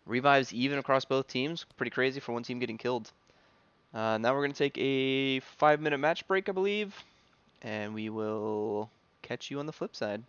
Speaker 1: Revives even across both teams. Pretty crazy for one team getting killed. Now we're going to take a 5-minute match break, I believe. And we will catch you on the flip side.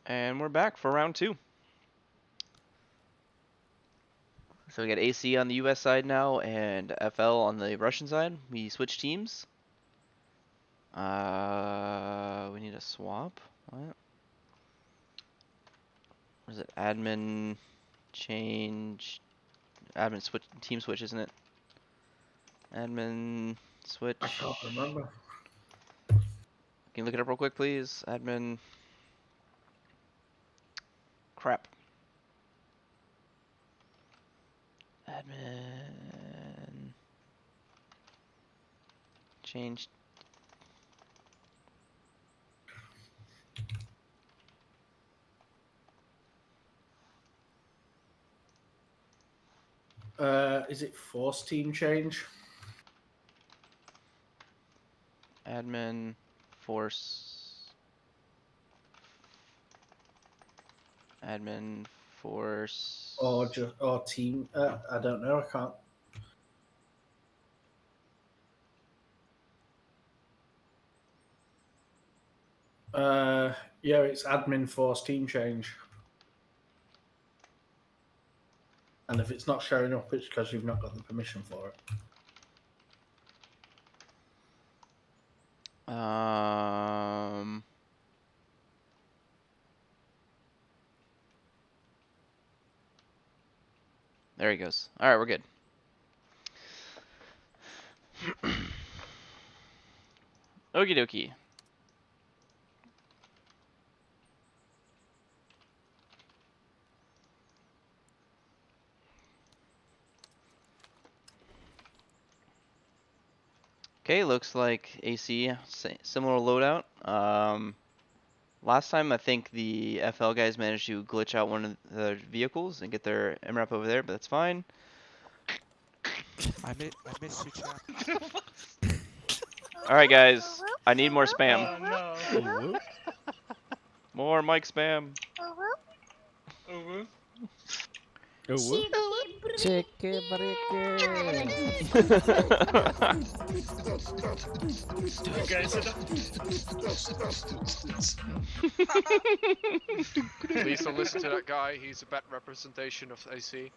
Speaker 1: And we're back for round 2. So we got AC on the US side now and FL on the Russian side. We switch teams. We need a swap. What? What is it? Admin change. Admin switch. Team switch, isn't it? Admin switch.
Speaker 3: I can't remember.
Speaker 1: Can you look it up real quick, please? Admin. Crap. Admin. Change.
Speaker 3: Is it force team change?
Speaker 1: Admin. Force. Admin. Force.
Speaker 3: Or team? I don't know. I can't. Yeah, it's admin force team change. And if it's not showing up, it's because you've not got the permission for it.
Speaker 1: There he goes. All right, we're good. Okie dokie. Okay, looks like AC, similar loadout. Last time I think the FL guys managed to glitch out one of the vehicles and get their MRAP over there, but that's fine.
Speaker 6: I miss you, chap.
Speaker 1: Alright guys, I need more spam.
Speaker 4: Oh no.
Speaker 1: More mic spam.
Speaker 5: Cheque breque.
Speaker 10: Please don't listen to that guy. He's a bad representation of AC.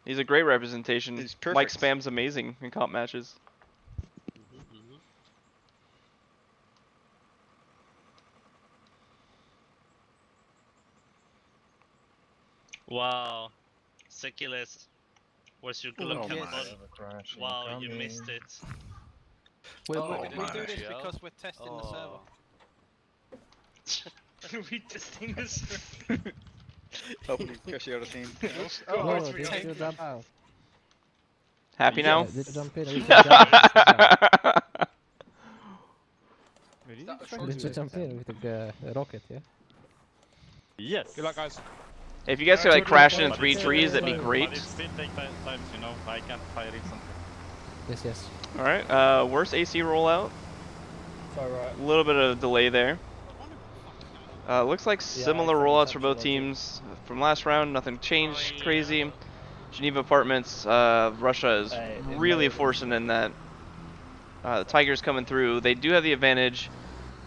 Speaker 1: He's a great representation.
Speaker 8: He's
Speaker 1: Mike
Speaker 8: perfect.
Speaker 1: spam's amazing in comp matches.
Speaker 7: Wow. Sekiles. Where's your glove?
Speaker 6: Oh,
Speaker 7: Come
Speaker 6: my.
Speaker 7: on. Wow, you missed it.
Speaker 6: Well, we
Speaker 10: my.
Speaker 6: do this because we're testing the server.
Speaker 4: We testing this.
Speaker 8: Hopefully, crash the other team.
Speaker 5: No, did you jump out?
Speaker 1: Happy now?
Speaker 5: Did you jump in? Did you jump out?
Speaker 6: Really?
Speaker 5: Did you jump in with the rocket, yeah?
Speaker 4: Yes.
Speaker 6: Good luck, guys.
Speaker 1: If you guys could like crash in 3 trees, that'd be great.
Speaker 4: But it still takes time, you know. I can't fire it something.
Speaker 5: Yes, yes.
Speaker 1: Alright, worst AC rollout. A little bit of delay there. Looks like similar rollouts for both teams from last round. Nothing changed crazy. Geneva Apartments, Russia is really forcing in that. The Tigers coming through. They do have the advantage.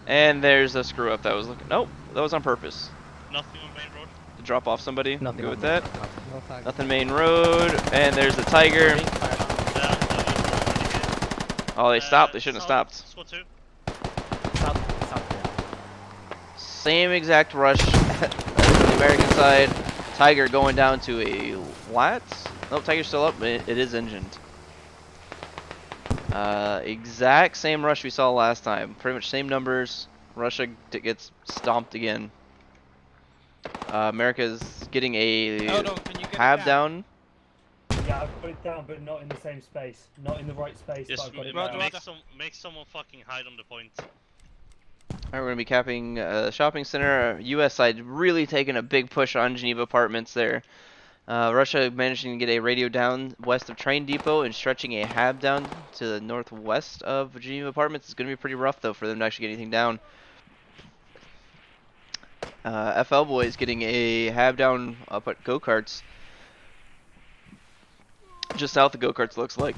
Speaker 1: And there's a screw up that was looking. Nope, that was on purpose.
Speaker 7: Nothing on main road.
Speaker 1: To drop off somebody.
Speaker 5: Nothing
Speaker 1: Good
Speaker 5: on
Speaker 1: with
Speaker 5: main
Speaker 1: that.
Speaker 5: road. No tag.
Speaker 1: Nothing main road. And there's the Tiger. Oh, they stopped. They shouldn't have stopped.
Speaker 7: Squad 2.
Speaker 1: Same exact rush as on the American side. Tiger going down to a what? Nope, Tiger's still up, but it is engined. Exact same rush we saw last time. Pretty much same numbers. Russia gets stomped again. America's getting a hab down.
Speaker 11: Yeah, I've got it down, but not in the same space. Not in the right space,
Speaker 7: Just
Speaker 11: but I've got it down.
Speaker 7: make someone fucking hide on the point.
Speaker 1: Alright, we're going to be capping shopping center. US side really taking a big push on Geneva Apartments there. Russia managing to get a radio down west of Train Depot and stretching a hab down to the northwest of Geneva Apartments. It's going to be pretty rough, though, for them to actually get anything down. FL Boys getting a hab down up at Go-Karts. Just south of Go-Karts, looks like.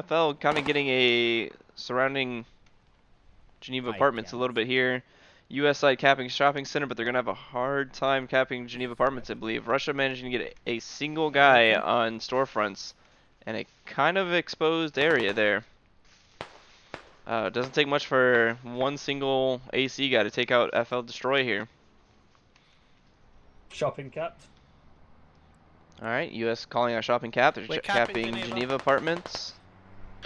Speaker 1: FL kind of getting a surrounding Geneva apartments a little bit here. US side capping shopping center, but they're going to have a hard time capping Geneva apartments, I believe. Russia managing to get a single guy on storefronts and a kind of exposed area there. It doesn't take much for one single AC guy to take out FL Destroy here.
Speaker 11: Shopping capped.
Speaker 1: Alright, US calling out shopping cap. They're capping Geneva apartments.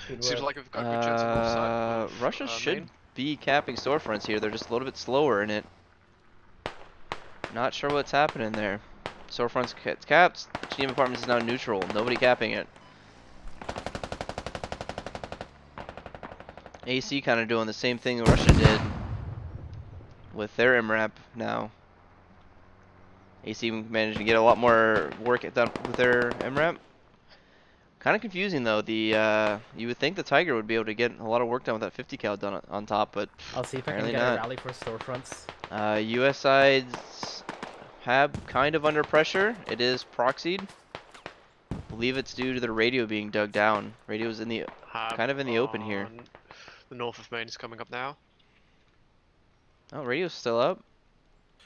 Speaker 11: Good
Speaker 10: Seems
Speaker 11: work.
Speaker 10: like we've got good chance on both sides.
Speaker 1: Russia should be capping storefronts here. They're just a little bit slower in it. Not sure what's happening there. Storefronts capped. Geneva apartments is now neutral. Nobody capping it. AC kind of doing the same thing Russia did with their MRAP now. AC managed to get a lot more work done with their MRAP. Kind of confusing though. You would think the Tiger would be able to get a lot of work done with that 50 cal done on top, but
Speaker 5: I'll see if I can
Speaker 1: apparently
Speaker 5: get
Speaker 1: not.
Speaker 5: a rally for storefronts.
Speaker 1: US side's Hab kind of under pressure. It is proxied. I believe it's due to the radio being dug down. Radio's in the kind of in the open here.
Speaker 10: The north of Maine is coming up now.
Speaker 1: Oh, radio's still up.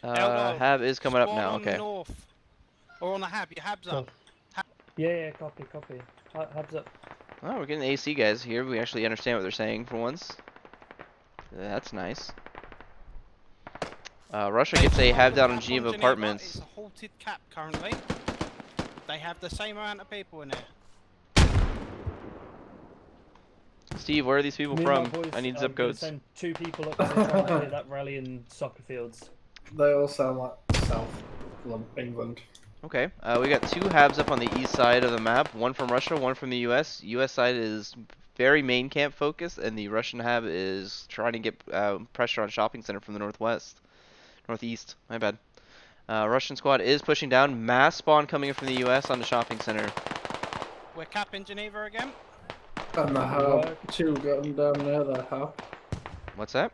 Speaker 6: Elbow.
Speaker 1: Hab is coming up
Speaker 6: Squad
Speaker 1: now.
Speaker 6: on the
Speaker 1: Okay.
Speaker 6: north. Or on the Hab. Your Hab's up.
Speaker 11: Yeah, copy. Habs up.
Speaker 1: Oh, we're getting AC guys here. We actually understand what they're saying for once. That's nice. Russia gets a Hab down on Geneva apartments.
Speaker 6: It's a halted cap currently. They have the same amount of people in there.
Speaker 1: Steve, where are these people
Speaker 11: Me and my
Speaker 1: from?
Speaker 11: boys,
Speaker 1: I need
Speaker 11: I'm
Speaker 1: zip
Speaker 11: gonna
Speaker 1: codes.
Speaker 11: Send 2 people up to try and hit that rally in soccer fields.
Speaker 3: They all sound like South England.
Speaker 1: Okay, we got 2 Habs up on the east side of the map. One from Russia, one from the US. US side is very main camp focused, and the Russian Hab is trying to get pressure on shopping center from the northeast. My bad. Russian squad is pushing down. Mass spawn coming in from the US on the shopping center.
Speaker 6: We're capping Geneva again.
Speaker 3: And the hub, 2 gone down there, the hub.
Speaker 1: What's that?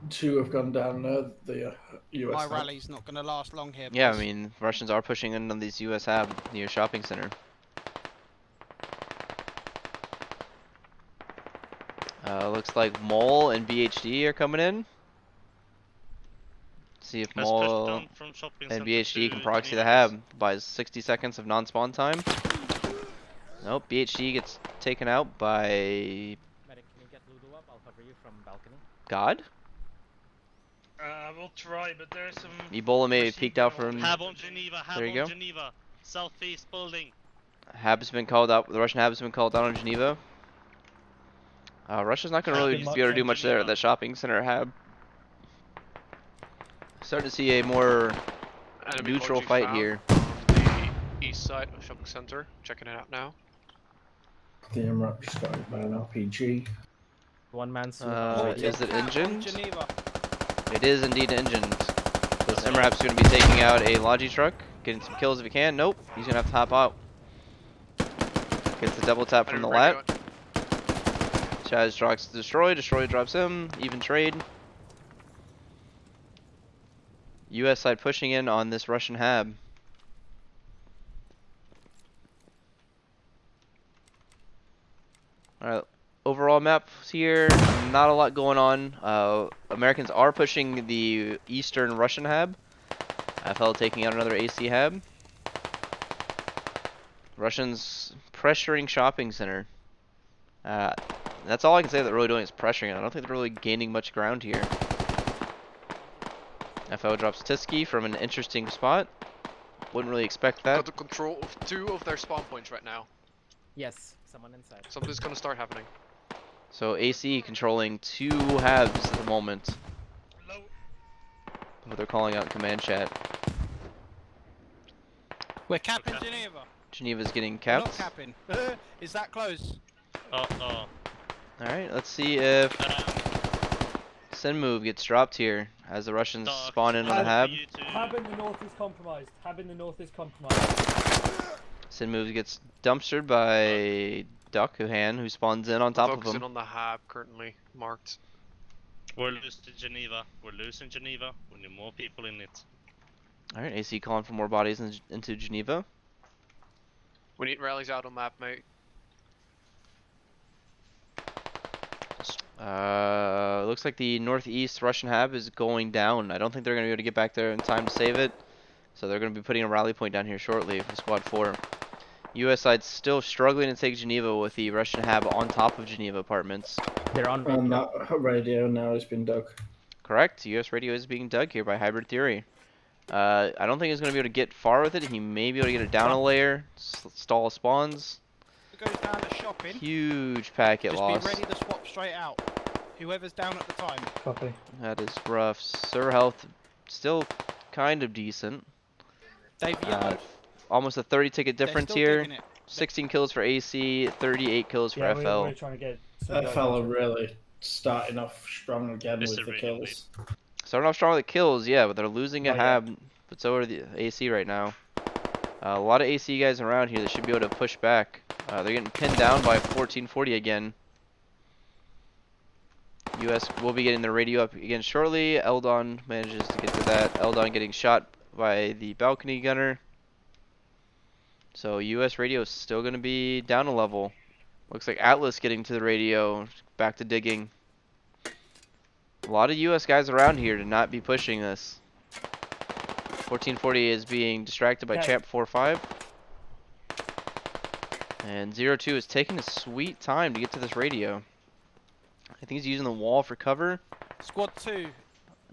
Speaker 3: 2 have gone down there, the US
Speaker 6: My
Speaker 3: hub.
Speaker 6: rally's not going to last long here.
Speaker 1: Yeah, I
Speaker 6: boys.
Speaker 1: mean, Russians are pushing in on these US Hab near shopping center. Looks like Mole and BHD are coming in. See if Mole and BHD can proxy the Hab. Buys 60 seconds of non-spawn time. Nope, BHD gets taken out by
Speaker 5: Medic, can you get Ludo up? I'll cover you from balcony.
Speaker 1: God.
Speaker 11: I will try, but there's some.
Speaker 1: Ebola may have peeked out from.
Speaker 11: Hab on Geneva.
Speaker 1: There you go.
Speaker 11: Geneva. Southeast building.
Speaker 1: Hab's been called out. The Russian Hab's been called out on Geneva. Russia's not going to really be able to do much there at that shopping center Hab. Starting to see a more
Speaker 10: Enemy
Speaker 1: neutral
Speaker 10: logic
Speaker 1: fight
Speaker 10: found
Speaker 1: here.
Speaker 10: on the east side of shopping center. Checking it out now.
Speaker 3: The MRAP just got hit by an RPG.
Speaker 5: One man suit.
Speaker 1: Is it
Speaker 6: Cap on
Speaker 1: engined?
Speaker 6: Geneva.
Speaker 1: It is indeed engined. This MRAP's going to be taking out a Logi truck, getting some kills if he can. Nope, he's going to have to hop out. Gets the double tap from the
Speaker 10: Enemy radio.
Speaker 1: lat. Chaz drops Destroy, Destroy drops him, even trade. US side pushing in on this Russian Hab. Alright, overall map here, not a lot going on. Americans are pushing the eastern Russian Hab. FL taking out another AC Hab. Russians pressuring shopping center. That's all I can say that they're really doing is pressuring it. I don't think they're really gaining much ground here. FO drops Tiski from an interesting spot. Wouldn't really expect
Speaker 10: Got
Speaker 1: that.
Speaker 10: the control of 2 of their spawn points right now.
Speaker 5: Yes, someone inside.
Speaker 10: Something's gonna start happening.
Speaker 1: So AC controlling 2 Habs at the moment. What they're calling out in command chat.
Speaker 6: We're capping Geneva.
Speaker 1: Geneva's getting
Speaker 6: We're not
Speaker 1: capped.
Speaker 6: capping. Is that close?
Speaker 1: Alright, let's see if Send move gets dropped here as the Russians spawn in on the Hab.
Speaker 11: Hab in the north is compromised. Hab in the north is compromised.
Speaker 1: Send move gets dumpstered by Duck who spawns in on top of
Speaker 10: Focusing
Speaker 1: him.
Speaker 10: on the Hab currently marked.
Speaker 11: We're losing Geneva. We're losing Geneva. We need more people in it.
Speaker 1: Alright, AC calling for more bodies into Geneva.
Speaker 10: We need rallies out on map, mate.
Speaker 1: Looks like the northeast Russian hab is going down. I don't think they're going to be able to get back there in time to save it. So they're going to be putting a rally point down here shortly for Squad 4. US side still struggling to take Geneva with the Russian hab on top of Geneva apartments.
Speaker 5: They're on
Speaker 3: And
Speaker 5: radio.
Speaker 3: that radio now has been dug.
Speaker 1: Correct. US radio is being dug here by Hybrid Theory. I don't think he's going to be able to get far with it. He may be able to get it down a layer, stall spawns.
Speaker 6: It goes down to shopping.
Speaker 1: Huge packet
Speaker 6: Just
Speaker 1: loss.
Speaker 6: be ready to swap straight out. Whoever's down at the time.
Speaker 11: Copy.
Speaker 1: That is rough. Server health still kind of decent.
Speaker 6: They've yellowed.
Speaker 1: Almost a 30 ticket
Speaker 6: They're
Speaker 1: difference
Speaker 6: still
Speaker 1: here.
Speaker 6: digging it.
Speaker 1: 16 kills for AC, 38 kills for
Speaker 11: Yeah,
Speaker 1: FL.
Speaker 11: we're trying to get some guys
Speaker 3: FL are
Speaker 11: into it.
Speaker 3: really starting off strong again with the kills.
Speaker 1: Starting off strong with the kills, yeah, but they're losing a
Speaker 11: Not yet.
Speaker 1: hab. But so are the AC right now. A lot of AC guys around here that should be able to push back. They're getting pinned down by 1440 again. US will be getting their radio up again shortly. Eldon manages to get to that. Eldon getting shot by the balcony gunner. So US radio is still going to be down a level. Looks like Atlas getting to the radio. Back to digging. A lot of US guys around here to not be pushing this. 1440 is being distracted by
Speaker 11: Okay.
Speaker 1: Champ 45. And 02 is taking a sweet time to get to this radio. I think he's using the wall for cover.
Speaker 6: Squad 2,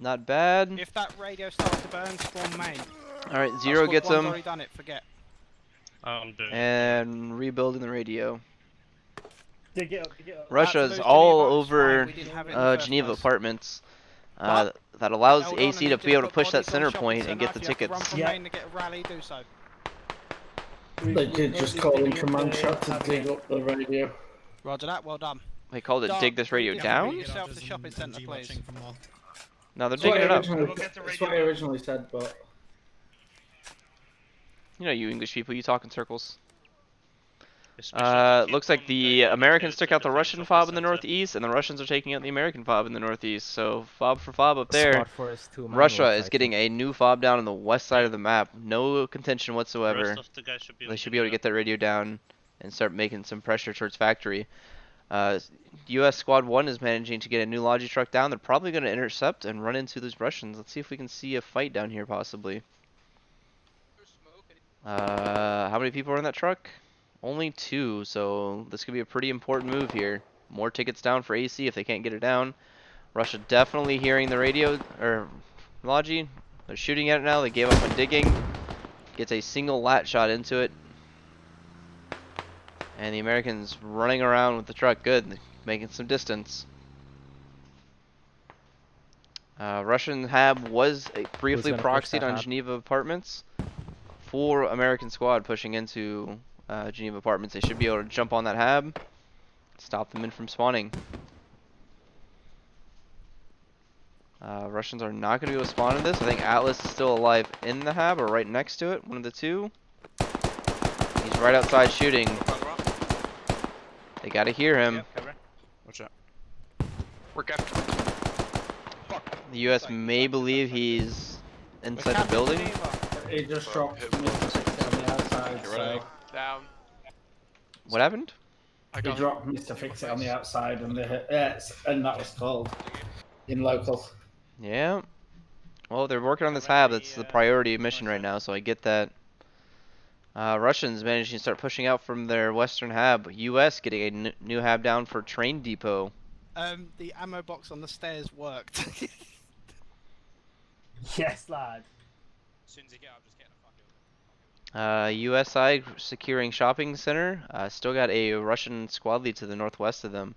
Speaker 1: Not bad.
Speaker 6: if that radio starts to burn, spawn main.
Speaker 1: Alright, Zero
Speaker 6: Squad
Speaker 1: gets
Speaker 6: 1's
Speaker 1: him.
Speaker 6: already done it, forget.
Speaker 4: I'm doing
Speaker 1: And rebuilding the radio.
Speaker 11: Dig it up, dig it up.
Speaker 1: Russia's
Speaker 6: Absolute
Speaker 1: all
Speaker 6: Geneva, it's fine,
Speaker 1: over
Speaker 6: we didn't have it in the first
Speaker 1: Geneva
Speaker 6: place.
Speaker 1: apartments.
Speaker 6: But
Speaker 1: That allows
Speaker 6: Hold on,
Speaker 1: AC
Speaker 6: I
Speaker 1: to
Speaker 6: need
Speaker 1: be able to
Speaker 6: put
Speaker 1: push that
Speaker 6: bodies on
Speaker 1: center
Speaker 6: shopping
Speaker 1: point and
Speaker 6: centre.
Speaker 1: get the
Speaker 6: If you have to run
Speaker 1: tickets.
Speaker 6: from
Speaker 11: Yeah.
Speaker 6: main to get a rally, do so.
Speaker 3: They did just call in command
Speaker 11: the
Speaker 3: shot to
Speaker 11: hab
Speaker 3: dig
Speaker 11: here.
Speaker 3: up the radio.
Speaker 6: Roger that, well done.
Speaker 1: They called it
Speaker 6: Dart,
Speaker 1: dig this radio
Speaker 6: you
Speaker 1: down?
Speaker 6: Bring yourself to the shopping centre, please.
Speaker 1: No, they're
Speaker 3: That's what
Speaker 1: digging
Speaker 3: I
Speaker 1: it up.
Speaker 3: originally- That's what I originally said, but
Speaker 1: You know, you English people, you talk in circles.
Speaker 10: Especially
Speaker 1: Looks like the Americans took out the Russian fob in the northeast, and the Russians are taking out the American fob in the northeast. So fob for fob up there.
Speaker 5: Squad 4 is 2 manuals,
Speaker 1: Russia
Speaker 5: I
Speaker 1: is getting a new fob down on the west side of the map. No contention whatsoever. They should be able to get that radio down and start making some pressure towards factory. US Squad 1 is managing to get a new Logi truck down. They're probably going to intercept and run into those Russians. Let's see if we can see a fight down here possibly. How many people are in that truck? Only 2, so this could be a pretty important move here. More tickets down for AC if they can't get it down. Russia definitely hearing the radio, or Logi. They're shooting at it now. They gave up on digging. Gets a single lat shot into it. And the Americans running around with the truck. Good. Making some distance. Russian hab was briefly
Speaker 5: gonna push
Speaker 1: proxied
Speaker 5: that
Speaker 1: on
Speaker 5: hab?
Speaker 1: Geneva apartments. 4 American squad pushing into Geneva apartments. They should be able to jump on that hab. Stop them in from spawning. Russians are not going to be able to spawn in this. I think Atlas is still alive in the hab or right next to it. One of the two. He's right outside shooting. They got to hear him.
Speaker 10: Watch out. We're captured.
Speaker 1: The US may believe he's inside the building.
Speaker 3: he just dropped Mr. 60 on the outside. So
Speaker 10: Down.
Speaker 1: What happened?
Speaker 10: I
Speaker 3: he
Speaker 10: got him.
Speaker 3: dropped Mr. Fix It on the outside, and and that was called in local.
Speaker 1: Yeah. Well, they're working on this hab. That's the priority mission right now, so I get that. Russians managing to start pushing out from their western hab. US getting a new hab down for train depot.
Speaker 6: The ammo box on the stairs worked.
Speaker 11: Yes, lad.
Speaker 10: As soon as you get up, just get in a fucking.
Speaker 1: US side securing shopping center. Still got a Russian squad lead to the northwest of them,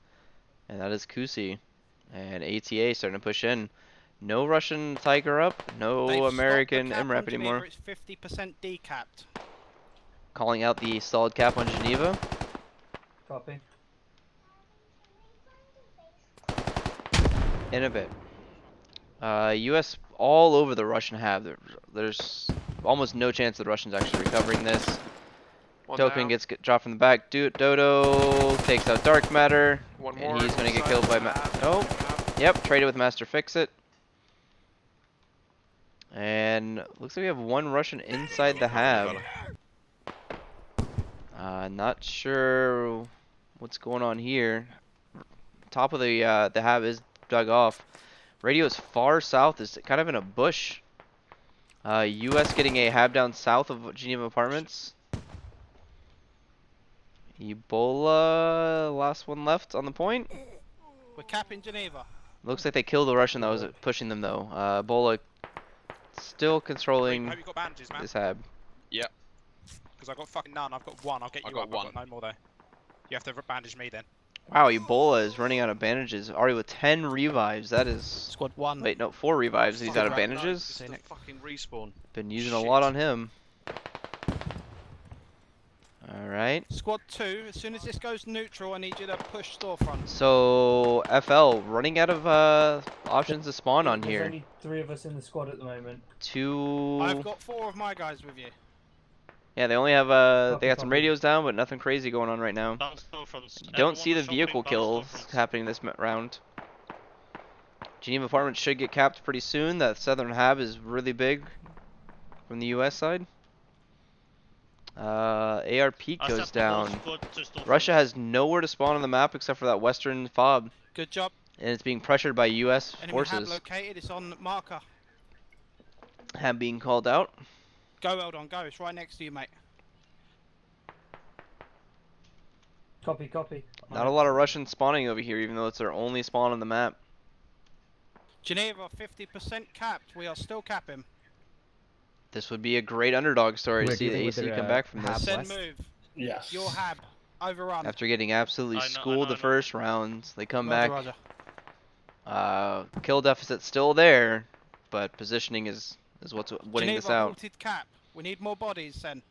Speaker 1: and that is Kusi. And ATA starting to push in. No Russian Tiger up. No
Speaker 6: They've
Speaker 1: American
Speaker 6: stopped the cap
Speaker 1: MRAP
Speaker 6: on Geneva,
Speaker 1: anymore.
Speaker 6: It's 50% decapped.
Speaker 1: Calling out the solid cap on Geneva.
Speaker 11: Copy.
Speaker 1: In a bit. US all over the Russian hab. There's almost no chance of the Russians actually recovering this.
Speaker 10: One
Speaker 1: Token
Speaker 10: down.
Speaker 1: gets dropped from the back. Dodo takes out Dark Matter.
Speaker 10: One
Speaker 1: And
Speaker 10: more.
Speaker 1: he's going to get
Speaker 10: Side
Speaker 1: killed by
Speaker 10: lab.
Speaker 1: Oh, yep, traded with Master Fix-It. And looks like we have one Russian inside the hab. Not sure what's going on here. top of the hab is dug off. Radio is far south, is kind of in a bush. US getting a hab down south of Geneva Apartments. Ebola, last one left on the point.
Speaker 6: We're capping Geneva.
Speaker 1: Looks like they killed the Russian that was pushing them though. Ebola still controlling
Speaker 6: Hope you got bandages, man.
Speaker 1: this hab.
Speaker 8: Yep.
Speaker 6: Because I've got fucking none. I've got one. I'll get you
Speaker 8: I got
Speaker 6: up.
Speaker 8: one.
Speaker 6: I've got no more though. You have to bandage me then.
Speaker 1: Wow, Ebola is running out of bandages. Already with 10 revives. That is...
Speaker 6: Squad 1.
Speaker 1: Wait, no, 4 revives. He's out of
Speaker 6: Fucking
Speaker 1: bandages.
Speaker 8: The fucking respawn.
Speaker 1: Been using a lot on him. Alright.
Speaker 6: Squad 2, as soon as this goes neutral, I need you to push storefront.
Speaker 1: So, FL, running out of options to spawn on
Speaker 11: There's
Speaker 1: here.
Speaker 11: only 3 of us in the squad at the moment.
Speaker 1: 2...
Speaker 6: I've got 4 of my guys with you.
Speaker 1: Yeah, they only have, they got some radios down, but nothing crazy going on right now. You don't see the vehicle kills happening this round. Geneva Apartments should get capped pretty soon. That southern hab is really big from the US side. ARP goes down. Russia has nowhere to spawn on the map except for that western fob.
Speaker 6: Good job.
Speaker 1: And it's being pressured by US
Speaker 6: Enemy
Speaker 1: forces.
Speaker 6: hab located, it's on marker.
Speaker 1: Hab being called out.
Speaker 6: Go, Eldon, go. It's right next to you, mate.
Speaker 11: Copy, copy.
Speaker 1: Not a lot of Russians spawning over here, even though it's their only spawn on the map.
Speaker 6: Geneva, 50% capped. We are still capping.
Speaker 1: This would be a great underdog story to see the AC come back from this.
Speaker 6: Send move.
Speaker 3: Yes.
Speaker 6: Your hab. Overrun.
Speaker 1: After getting absolutely schooled the first round, they come back. Kill deficit's still there, but positioning is what's winning
Speaker 6: Geneva
Speaker 1: this out.
Speaker 6: halted cap. We need more bodies, then.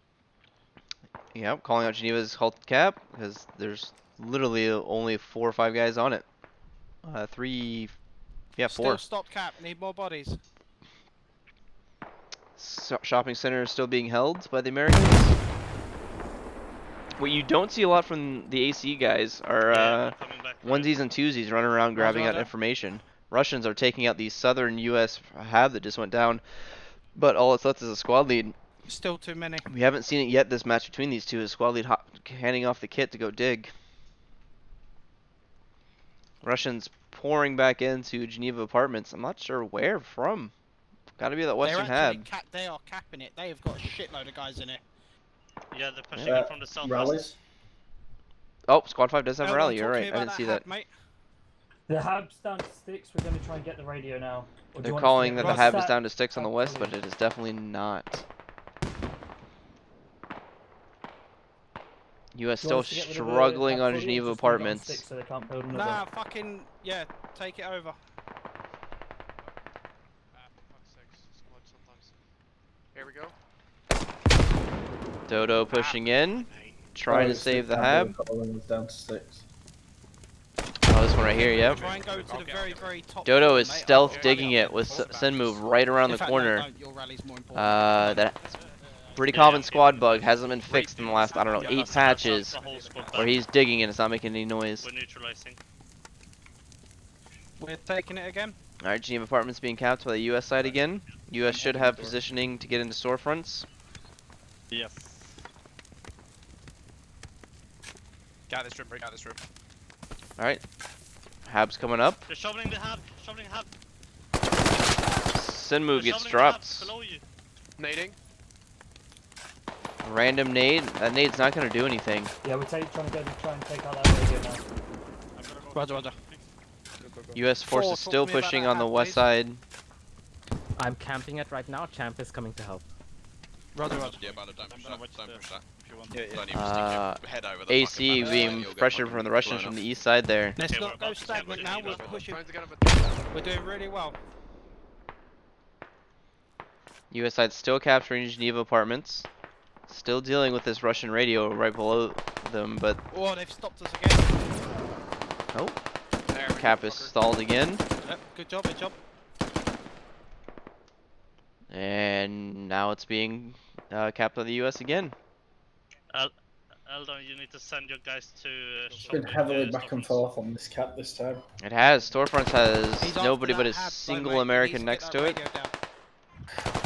Speaker 1: Yep, calling out Geneva's halted cap because there's literally only 4 or 5 guys on it. 3, yeah, 4.
Speaker 6: Still stop cap. Need more bodies.
Speaker 1: Shopping center is still being held by the Americans. What you don't see a lot from the AC guys are onesies and twosies running around grabbing out information. Russians are taking out the southern US hab that just went down, but all it's left is a squad lead.
Speaker 6: Still too many.
Speaker 1: We haven't seen it yet, this match between these two. A squad lead handing off the kit to go dig. Russians pouring back into Geneva Apartments. I'm not sure where from. Gotta be that western hab.
Speaker 6: They are capping it. They have got a shitload of guys in it.
Speaker 4: Yeah, they're pushing it from the southwest.
Speaker 3: Rallies.
Speaker 1: Oh, squad 5 does have a
Speaker 6: Eldon,
Speaker 1: rally. You're
Speaker 6: talk to
Speaker 1: right.
Speaker 6: me
Speaker 1: I
Speaker 6: about
Speaker 1: didn't see that.
Speaker 6: hab, mate.
Speaker 11: The hab's down to sticks. We're going to try and get the radio now. Or do
Speaker 1: They're
Speaker 11: you want
Speaker 1: calling
Speaker 11: to
Speaker 1: that the
Speaker 11: Russ
Speaker 1: hab is
Speaker 11: sat-
Speaker 1: down to sticks on the
Speaker 11: Oh,
Speaker 1: west, but
Speaker 11: brilliant.
Speaker 1: it is definitely not. US
Speaker 11: Do you
Speaker 1: still
Speaker 11: want us to get rid of the
Speaker 1: struggling
Speaker 11: hab
Speaker 1: on
Speaker 11: fully or
Speaker 1: Geneva
Speaker 11: just leave it on
Speaker 1: Apartments.
Speaker 11: sticks so they can't build another?
Speaker 6: Nah, fucking, yeah, take it over.
Speaker 10: Here we go.
Speaker 1: Dodo pushing in, trying to save the hab.
Speaker 3: Down to 6.
Speaker 1: Oh, this one right here, yep.
Speaker 6: Try and go to the very, very top.
Speaker 1: Dodo
Speaker 6: floor,
Speaker 1: is
Speaker 6: mate.
Speaker 1: stealth
Speaker 6: I'll
Speaker 1: digging
Speaker 6: rally
Speaker 1: it
Speaker 6: up
Speaker 1: with
Speaker 6: the full
Speaker 1: send move
Speaker 6: bands.
Speaker 1: right around
Speaker 6: In
Speaker 1: the
Speaker 6: fact,
Speaker 1: corner.
Speaker 6: No, don't. Your rally's more important.
Speaker 1: That pretty common squad bug hasn't been fixed in the last, I don't know, 8 patches where he's digging and it's not making any noise.
Speaker 4: We're neutralizing.
Speaker 6: We're taking it again.
Speaker 1: Alright, Geneva Apartments being capped by the US side again. US should have positioning to get into storefronts.
Speaker 4: Yes.
Speaker 6: Get out this room, break out this room.
Speaker 1: Alright. Hab's coming up.
Speaker 4: They're shoveling the hab. Shoveling hab.
Speaker 1: Send move
Speaker 4: They're
Speaker 1: gets
Speaker 4: shoveling the hab
Speaker 1: dropped.
Speaker 4: below you.
Speaker 10: Nading.
Speaker 1: Random nade. That nade's not going to do anything.
Speaker 11: Yeah, we're trying to try and take out that radio now.
Speaker 6: Roger, roger.
Speaker 1: US forces
Speaker 6: Talk
Speaker 1: still
Speaker 6: to me about
Speaker 1: pushing
Speaker 6: that
Speaker 1: on the
Speaker 6: hab,
Speaker 1: west
Speaker 6: please.
Speaker 1: side.
Speaker 5: I'm camping it right now. Champ is coming to help.
Speaker 6: Roger, roger.
Speaker 8: Yeah, but don't push that. Don't push that.
Speaker 4: If you want.
Speaker 8: Don't even stick your head over the
Speaker 1: AC
Speaker 8: fucking
Speaker 1: being
Speaker 8: you'll get
Speaker 1: pressured
Speaker 8: fucking
Speaker 1: from the Russians
Speaker 8: blown
Speaker 1: from
Speaker 8: up.
Speaker 1: the east side there.
Speaker 6: Let's
Speaker 4: Okay, we're
Speaker 6: not go
Speaker 4: about to
Speaker 6: stagnant now.
Speaker 4: Geneva.
Speaker 6: We're pushing.
Speaker 10: Trying to get him
Speaker 6: We're doing really well.
Speaker 1: US side still capturing Geneva Apartments. Still dealing with this Russian radio right below them, but
Speaker 6: Oh, they've stopped us again.
Speaker 1: oh,
Speaker 10: There we
Speaker 1: cap
Speaker 10: go,
Speaker 1: is
Speaker 10: fucker.
Speaker 1: stalled again.
Speaker 6: Yep, good job, good job.
Speaker 1: And now it's being capped by the US again.
Speaker 4: Eldon, you need to send your guys to.
Speaker 3: It's been heavily back and forth on this cap this time.
Speaker 1: It has. Storefronts has
Speaker 6: He's
Speaker 1: nobody
Speaker 6: after
Speaker 1: but a
Speaker 6: that hab, though,
Speaker 1: single
Speaker 6: mate.
Speaker 1: American
Speaker 6: He needs
Speaker 1: next
Speaker 6: get
Speaker 1: to
Speaker 6: that
Speaker 1: it.
Speaker 6: radio down.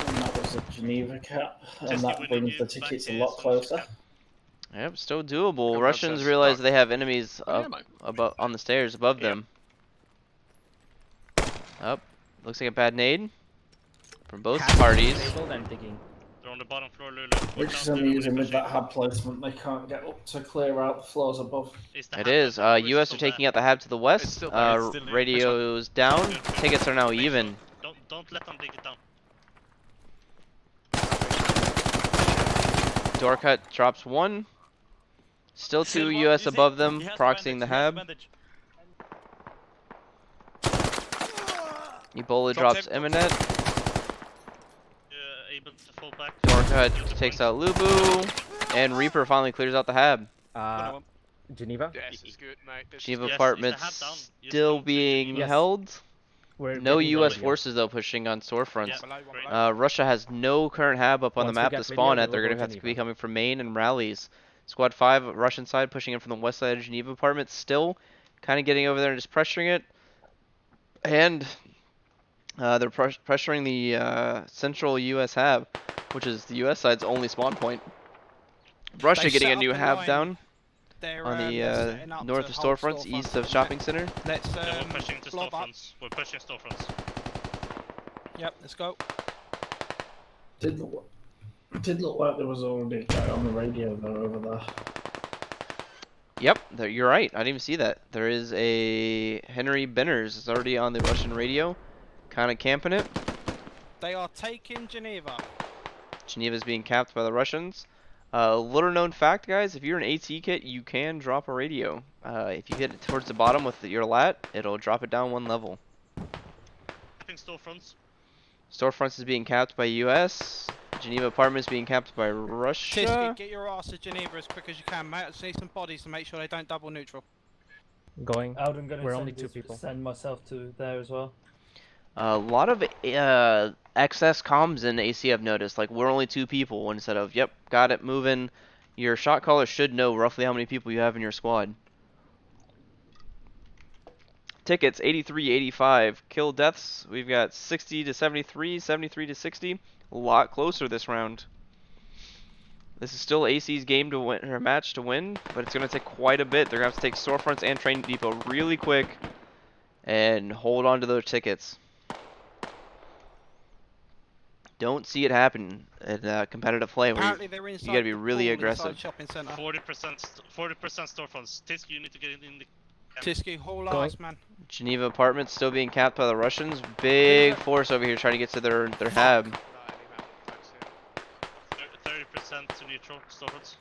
Speaker 3: And that was a Geneva cap, and
Speaker 4: Just
Speaker 3: that
Speaker 4: when
Speaker 3: brings
Speaker 4: you
Speaker 3: the
Speaker 4: back
Speaker 3: tickets a
Speaker 4: here,
Speaker 3: lot
Speaker 4: so
Speaker 3: closer.
Speaker 4: cap.
Speaker 1: Yep, still doable.
Speaker 10: Come
Speaker 1: Russians
Speaker 10: outside,
Speaker 1: realize
Speaker 10: start.
Speaker 1: they have enemies
Speaker 8: Oh, yeah,
Speaker 1: up
Speaker 8: mate.
Speaker 1: above on the stairs above
Speaker 8: Yep.
Speaker 1: them. Up. Looks like a bad nade from both parties.
Speaker 5: Disabled and digging.
Speaker 4: They're on the bottom floor, Lulu.
Speaker 3: Which is amusing with that hub placement. They can't get up to clear out the floors above.
Speaker 1: It is. US are taking out the hab to the
Speaker 10: It's
Speaker 1: west.
Speaker 10: still there. It's
Speaker 8: still there.
Speaker 1: Radios down. Tickets are now even.
Speaker 4: Don't let them dig it down.
Speaker 1: Door cut drops one. Still two US above them, proxying the hab. Ebola drops Eminet.
Speaker 4: Able to fall back.
Speaker 1: Door cut takes out Lubu. And Reaper finally clears out the hab.
Speaker 5: Geneva?
Speaker 10: Yes, it's good, mate. This is
Speaker 1: Geneva
Speaker 4: Yes,
Speaker 1: apartments
Speaker 4: is the hab down? Yes,
Speaker 1: still
Speaker 4: don't take
Speaker 1: being
Speaker 4: Geneva.
Speaker 1: held.
Speaker 5: We're
Speaker 1: No
Speaker 5: getting
Speaker 1: US
Speaker 5: video.
Speaker 1: forces though pushing on storefronts.
Speaker 4: Yeah,
Speaker 1: Russia has no current hab up on
Speaker 5: Once
Speaker 1: the
Speaker 5: we
Speaker 1: map
Speaker 5: get
Speaker 1: to spawn
Speaker 5: video,
Speaker 1: at. They're
Speaker 5: we'll
Speaker 1: going to
Speaker 5: go
Speaker 1: have to be
Speaker 5: Geneva.
Speaker 1: coming from Maine and rallies. Squad 5, Russian side, pushing in from the west side of Geneva apartments. Still kind of getting over there and just pressuring it. And they're pressuring the central US hab, which is the US side's only spawn point. Russia
Speaker 6: They've
Speaker 1: getting
Speaker 6: set
Speaker 1: a new
Speaker 6: up a
Speaker 1: hab
Speaker 6: line.
Speaker 1: down
Speaker 6: They're
Speaker 1: on the
Speaker 6: setting up
Speaker 1: north
Speaker 6: to
Speaker 1: of
Speaker 6: hold
Speaker 1: storefronts, east of
Speaker 6: storefronts.
Speaker 1: shopping center.
Speaker 6: Let's
Speaker 4: we're pushing into
Speaker 6: blob up.
Speaker 4: storefronts. We're pushing storefronts.
Speaker 6: Yep, let's go.
Speaker 3: Did look like there was already a guy on the radio though over there.
Speaker 1: Yep, you're right. I didn't even see that. There is a Henry Benners is already on the Russian radio, kind of camping it.
Speaker 6: They are taking Geneva.
Speaker 1: Geneva's being capped by the Russians. Little known fact, guys, if you're an AT kit, you can drop a radio. If you hit it towards the bottom with your lat, it'll drop it down one level.
Speaker 4: I think storefronts.
Speaker 1: Storefronts is being capped by US. Geneva apartments being capped by Russia.
Speaker 6: Tisky, get your ass to Geneva as quick as you can, mate. I just need some bodies to make sure they don't double neutral.
Speaker 5: Going.
Speaker 11: Alden gonna
Speaker 5: We're
Speaker 11: send
Speaker 5: only two people.
Speaker 11: Send myself to there as well.
Speaker 1: A lot of excess comms in AC I've noticed. Like, we're only two people instead of, yep, got it, moving. Your shot caller should know roughly how many people you have in your squad. Tickets 83, 85. Kill deaths, we've got 60 to 73, 73 to 60. A lot closer this round. This is still AC's game to win, or match to win, but it's going to take quite a bit. They're going to have to take storefronts and train depot really quick and hold on to those tickets. Don't see it happen in competitive play where
Speaker 6: Apparently they're
Speaker 1: you
Speaker 6: inside
Speaker 1: got to be
Speaker 6: the
Speaker 1: really
Speaker 6: pool
Speaker 1: aggressive.
Speaker 6: inside shopping centre.
Speaker 4: 40% storefronts. Tisky, you need to get in the.
Speaker 6: Tisky, haul
Speaker 5: Going.
Speaker 6: ass, man.
Speaker 1: Geneva apartments still being capped by the Russians. Big force over here trying to get to their hab.
Speaker 4: 30% to neutral storefronts.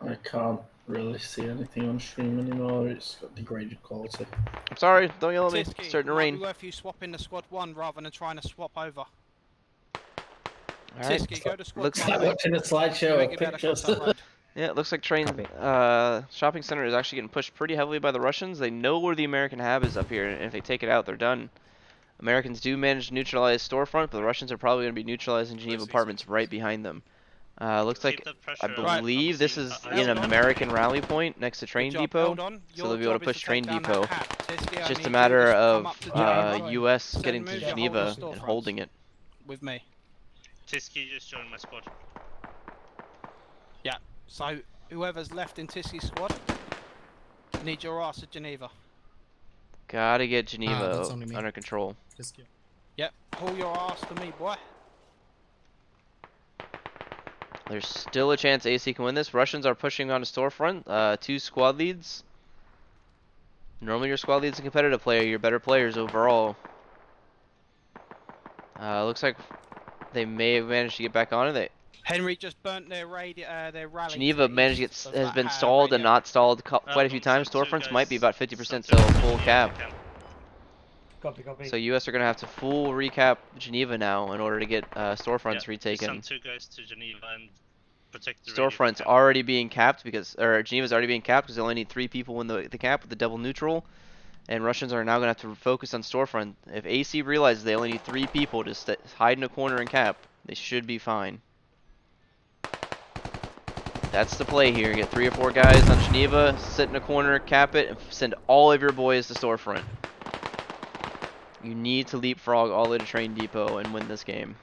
Speaker 3: I can't really see anything on stream anymore. It's got degraded quality.
Speaker 1: I'm sorry, don't yell at me.
Speaker 6: Tisky,
Speaker 1: It's starting to
Speaker 6: might
Speaker 1: rain.
Speaker 6: be worth you swapping the squad 1 rather than trying to swap over.
Speaker 1: Alright.
Speaker 6: Tisky, go to squad
Speaker 1: Looks
Speaker 6: 1.
Speaker 3: Like watching a slideshow
Speaker 6: Make
Speaker 3: of
Speaker 6: it better
Speaker 3: pictures.
Speaker 6: across that road.
Speaker 1: Yeah, it looks like train
Speaker 5: Copy.
Speaker 1: shopping center is actually getting pushed pretty heavily by the Russians. They know where the American hab is up here, and if they take it out, they're done. Americans do manage to neutralize storefront, but the Russians are probably going to be neutralizing Geneva apartments right behind them. Looks like,
Speaker 4: Keep that
Speaker 1: I
Speaker 4: pressure
Speaker 1: believe
Speaker 4: on
Speaker 1: this
Speaker 4: the
Speaker 1: is
Speaker 4: scene.
Speaker 1: in
Speaker 6: Hold on.
Speaker 1: American rally point next to train
Speaker 6: Good job,
Speaker 1: depot.
Speaker 6: hold on.
Speaker 1: So
Speaker 6: Your
Speaker 1: they'll be able to
Speaker 6: job is
Speaker 1: push train
Speaker 6: take down
Speaker 1: depot.
Speaker 6: that hat. Tisky, I
Speaker 1: It's just
Speaker 6: need
Speaker 1: a
Speaker 6: you
Speaker 1: matter
Speaker 6: to come
Speaker 1: of
Speaker 6: up to Geneva
Speaker 1: US
Speaker 6: Send
Speaker 1: getting to
Speaker 6: move your whole
Speaker 1: Geneva
Speaker 6: storefronts.
Speaker 1: and holding it.
Speaker 6: with me.
Speaker 4: Tisky just joined my squad.
Speaker 6: Yeah, so whoever's left in Tisky's squad, need your ass at Geneva.
Speaker 1: Gotta get Geneva
Speaker 9: that's only me.
Speaker 1: under control.
Speaker 6: Yep, pull your ass to me, boy.
Speaker 1: There's still a chance AC can win this. Russians are pushing on a storefront. 2 squad leads. Normally your squad lead's a competitive player. You're better players overall. Looks like they may have managed to get back on it.
Speaker 6: Henry just burnt their rally.
Speaker 1: Geneva
Speaker 6: to
Speaker 1: managed to
Speaker 6: east
Speaker 1: get
Speaker 6: of
Speaker 1: has
Speaker 6: that
Speaker 1: been
Speaker 6: hat
Speaker 1: stalled and
Speaker 6: radio.
Speaker 1: not stalled quite a few times. Storefronts might be about 50% till full cap.
Speaker 11: Copy, copy.
Speaker 1: So US are going to have to full recap Geneva now in order to get storefronts retaken.
Speaker 4: Send 2 guys to Geneva and protect the radio
Speaker 1: Storefronts
Speaker 4: cap.
Speaker 1: already being capped because, or Geneva's already being capped because they only need 3 people in the cap with the double neutral. And Russians are now going to have to focus on storefront. If AC realizes they only need 3 people to hide in a corner and cap, they should be fine. That's the play here. Get 3 or 4 guys on Geneva, sit in a corner, cap it, and send all of your boys to storefront. You need to leapfrog all the way to train depot and win this game.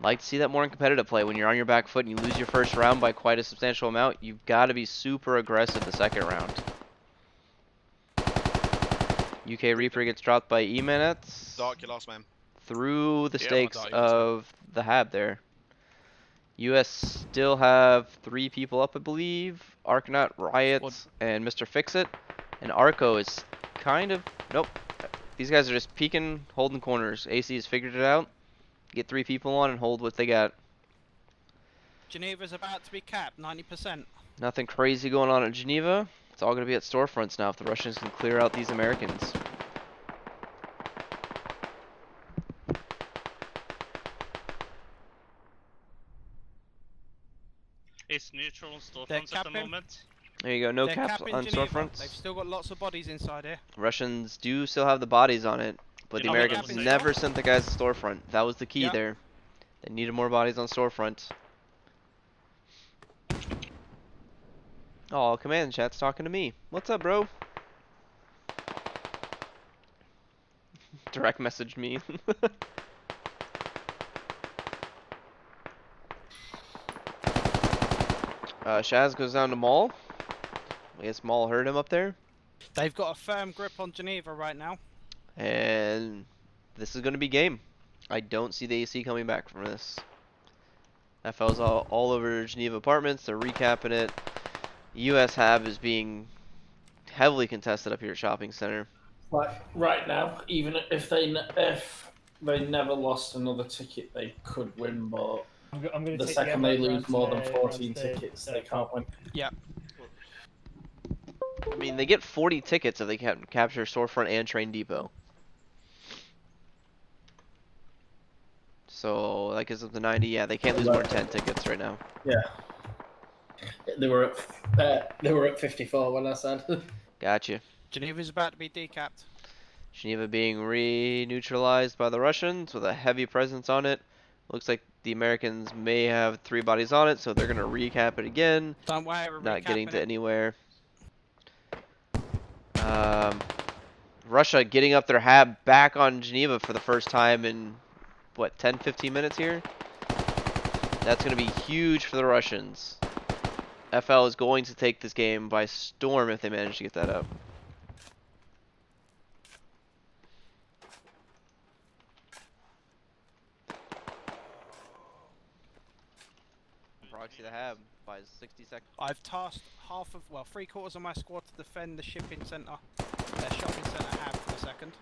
Speaker 1: Like to see that more in competitive play. When you're on your back foot and you lose your first round by quite a substantial amount, you've got to be super aggressive the second round. UK Reaper gets dropped by E-Minutes
Speaker 8: Dark, your last man.
Speaker 1: through the
Speaker 10: Yeah,
Speaker 1: stakes
Speaker 10: I'm a Dark,
Speaker 1: of the Hab there. US still have 3 people up, I believe. Arcanaut, Riot, and Mr. Fixit. And Arco is kind of... Nope. These guys are just peeking, holding corners. AC has figured it out. Get 3 people on and hold what they got.
Speaker 6: Geneva's about to be capped, 90%.
Speaker 1: Nothing crazy going on at Geneva. It's all going to be at storefronts now if the Russians can clear out these Americans.
Speaker 4: It's neutral on
Speaker 6: They're
Speaker 4: storefronts at the
Speaker 6: capping.
Speaker 4: moment.
Speaker 1: There you go, no
Speaker 6: They're
Speaker 1: caps
Speaker 6: capping
Speaker 1: on
Speaker 6: Geneva.
Speaker 1: storefronts.
Speaker 6: They've still got lots of bodies inside here.
Speaker 1: Russians do still have the bodies on it, but the
Speaker 4: Yeah,
Speaker 1: Americans
Speaker 6: capping
Speaker 1: never
Speaker 6: still?
Speaker 1: sent the guys to storefront. That was the key
Speaker 6: Yep.
Speaker 1: there. They needed more bodies on storefront. Oh, command chat's talking to me. What's up, bro? Direct messaged me. Shaz goes down to Maul. I guess Maul heard him up there.
Speaker 6: They've got a firm grip on Geneva right now.
Speaker 1: And this is going to be game. I don't see the AC coming back from this. FL's all over Geneva Apartments. They're recapping it. US Hab is being heavily contested up here at Shopping Center.
Speaker 3: Like right now, even if they never lost another ticket, they could win. But
Speaker 11: I'm going to
Speaker 3: the
Speaker 11: take
Speaker 3: second
Speaker 11: the
Speaker 3: they
Speaker 11: Emperor
Speaker 3: lose more than
Speaker 11: to
Speaker 3: 14
Speaker 11: the-
Speaker 3: tickets, they can't win.
Speaker 1: I mean, they get 40 tickets if they can capture Storefront and Train Depot. So that gives them the 90. Yeah, they can't lose more than 10 tickets right now.
Speaker 3: Yeah, they were at 54 when I said.
Speaker 1: Gotcha.
Speaker 6: Geneva's about to be decapped.
Speaker 1: Geneva being re-neutralized by the Russians with a heavy presence on it. Looks like the Americans may have 3 bodies on it, so they're going to recap it again.
Speaker 6: Don't worry, we're
Speaker 1: Not getting
Speaker 6: recapping
Speaker 1: to
Speaker 6: it.
Speaker 1: anywhere. Russia getting up their Hab back on Geneva for the first time in, what, 10-15 minutes here? That's going to be huge for the Russians. FL is going to take this game by storm if they manage to get that up. Proxy the Hab by 60 seconds.
Speaker 6: I've tasked three-quarters of my squad to defend the shipping centre. Their shopping centre Hab for a second.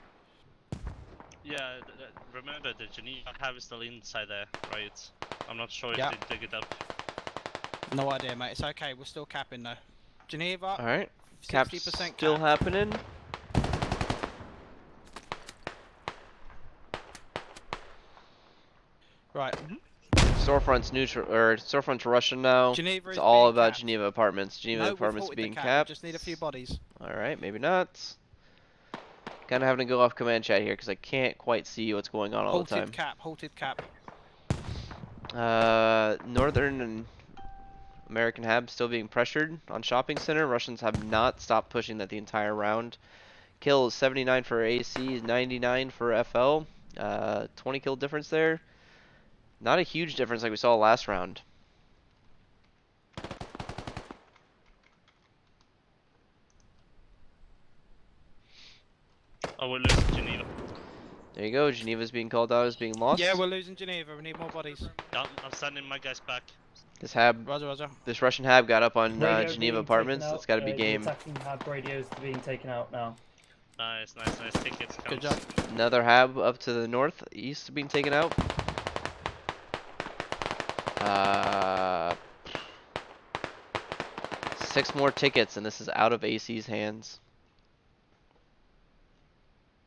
Speaker 4: Yeah, remember the Geneva Hab is still inside there, right? I'm not sure if
Speaker 6: Yeah.
Speaker 4: they dig it up.
Speaker 6: No idea, mate. It's okay. We're still capping though. Geneva,
Speaker 1: Alright. Cap's
Speaker 6: 60%
Speaker 1: still
Speaker 6: cap.
Speaker 1: happening.
Speaker 6: Right.
Speaker 1: Storefront's neutral, or Storefront's Russian now.
Speaker 6: Geneva
Speaker 1: It's
Speaker 6: is
Speaker 1: all
Speaker 6: being
Speaker 1: about
Speaker 6: capped.
Speaker 1: Geneva Apartments. Geneva
Speaker 6: No, we've
Speaker 1: Apartments
Speaker 6: halted the
Speaker 1: being
Speaker 6: cap.
Speaker 1: capped.
Speaker 6: We just need a few bodies.
Speaker 1: Alright, maybe not. Kind of having to go off command chat here because I can't quite see what's going on all the time.
Speaker 6: Halted cap.
Speaker 1: Northern and American Hab still being pressured on Shopping Center. Russians have not stopped pushing that the entire round. Kill is 79 for AC, 99 for FL. 20 kill difference there. Not a huge difference like we saw last round.
Speaker 4: Oh, we're losing Geneva.
Speaker 1: There you go. Geneva's being called out as being lost.
Speaker 6: Yeah, we're losing Geneva. We need more bodies.
Speaker 4: Yeah, I'm sending my guys back.
Speaker 1: This Hab,
Speaker 6: Roger, roger.
Speaker 1: this Russian Hab got up on
Speaker 11: Radio
Speaker 1: Geneva
Speaker 11: being
Speaker 1: Apartments.
Speaker 11: taken
Speaker 1: That's
Speaker 11: out,
Speaker 1: got to be
Speaker 11: the
Speaker 1: game.
Speaker 11: attacking Hab radios being taken out now.
Speaker 4: Nice. Tickets.
Speaker 6: Good
Speaker 4: counts.
Speaker 6: job.
Speaker 1: Another Hab up to the northeast being taken out. 6 more tickets, and this is out of AC's hands.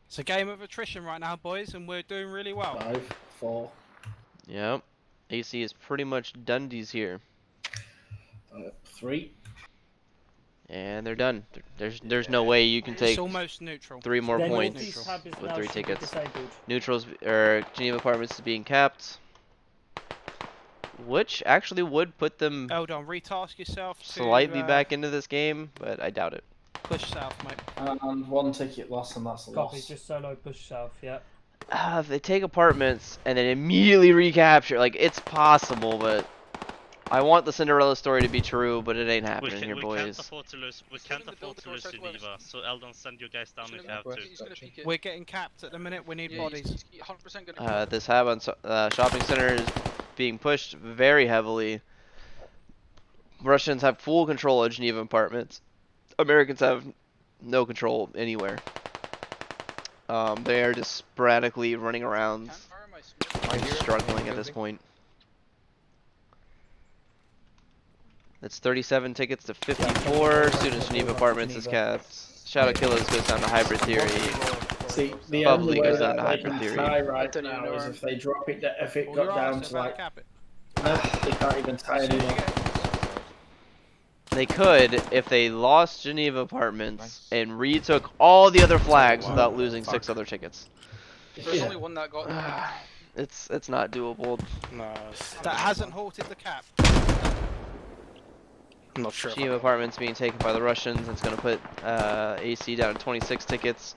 Speaker 6: It's a game of attrition right now, boys, and we're doing really well.
Speaker 3: 5, 4,
Speaker 1: Yep. AC is pretty much Dundee's here.
Speaker 3: 3.
Speaker 1: And they're done. There's no way you can take
Speaker 6: It's almost neutral.
Speaker 1: 3 more
Speaker 11: Their
Speaker 1: points
Speaker 11: northeast Hab is
Speaker 1: with
Speaker 11: now
Speaker 1: 3
Speaker 11: should be
Speaker 1: tickets.
Speaker 11: disabled.
Speaker 1: Neutrals, or Geneva Apartments is being capped. Which actually would put them
Speaker 6: Hold on, retask yourself to
Speaker 1: slightly back into this game, but I doubt it.
Speaker 6: push south, mate.
Speaker 3: And 1 ticket loss, and that's a
Speaker 11: Copy,
Speaker 3: loss.
Speaker 11: just solo push south, yeah.
Speaker 1: if they take apartments and then immediately recapture, like, it's possible, but I want the Cinderella story to be true, but it ain't happening here,
Speaker 4: we
Speaker 1: boys.
Speaker 4: can't afford to lose. We can't afford to lose Geneva. So Eldon, send you guys down if you have to.
Speaker 10: He's gonna peek it.
Speaker 6: We're getting capped at the minute. We need bodies.
Speaker 10: He's 100% gonna
Speaker 1: This hab on shopping center is being pushed very heavily. Russians have full control of Geneva apartments. Americans have no control anywhere. They are just sporadically running around, struggling at this point. That's 37 tickets to 54. Student Geneva apartments is capped. Shadow Killers goes down to hybrid theory.
Speaker 3: See, the
Speaker 1: Probably
Speaker 3: only way
Speaker 1: goes down
Speaker 3: that
Speaker 1: to
Speaker 3: they
Speaker 1: hybrid
Speaker 3: can
Speaker 1: theory.
Speaker 3: tie right now is if they drop it. If it got down to like,
Speaker 6: cap it.
Speaker 3: no, they can't even tie anymore.
Speaker 1: They could if they lost Geneva apartments and retook all the other flags without losing 6 other tickets.
Speaker 10: There's only one that got.
Speaker 1: It's not doable.
Speaker 7: No,
Speaker 6: That hasn't halted the cap.
Speaker 7: I'm not sure.
Speaker 1: Geneva apartments being taken by the Russians. It's going to put AC down to 26 tickets,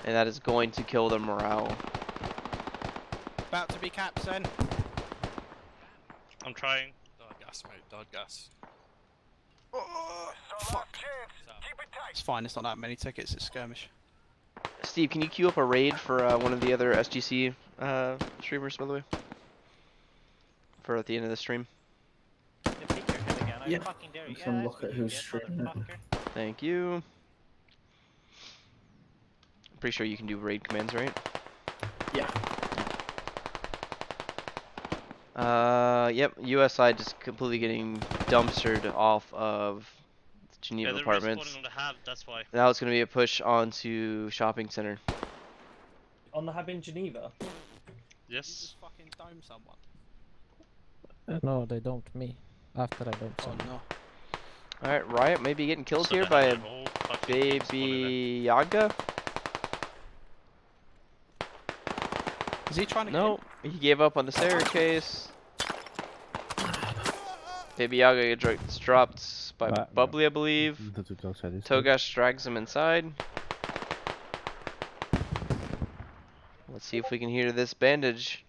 Speaker 1: and that is going to kill their morale.
Speaker 6: About to be capped, then.
Speaker 4: I'm trying.
Speaker 8: Dog gas, mate. Dog gas.
Speaker 6: Fuck. It's fine. It's not that many tickets. It's skirmish.
Speaker 1: Steve, can you queue up a raid for one of the other SGC streamers, by the way? For at the end of the stream.
Speaker 3: Yeah, we can look at who's streaming it.
Speaker 1: Thank you. I'm pretty sure you can do raid commands, right?
Speaker 3: Yeah.
Speaker 1: Yep. US side just completely getting dumpstered off of Geneva
Speaker 4: they're
Speaker 1: apartments.
Speaker 4: respawning on the hab, that's why.
Speaker 1: Now it's going to be a push onto shopping center.
Speaker 11: On the hub in Geneva.
Speaker 4: Yes.
Speaker 6: Just fucking dome someone.
Speaker 5: No, they don't. Me. After I don't.
Speaker 10: Oh no.
Speaker 1: Alright, Riot may be getting killed
Speaker 4: So
Speaker 1: here
Speaker 4: the
Speaker 1: by
Speaker 4: hab whole fucking team spawning
Speaker 1: Baby Yaga.
Speaker 6: Is he trying to
Speaker 1: No, he gave up on the staircase. Baby Yaga gets dropped by Bubbly, I believe. Togash drags him inside. Let's see if we can hear this bandage.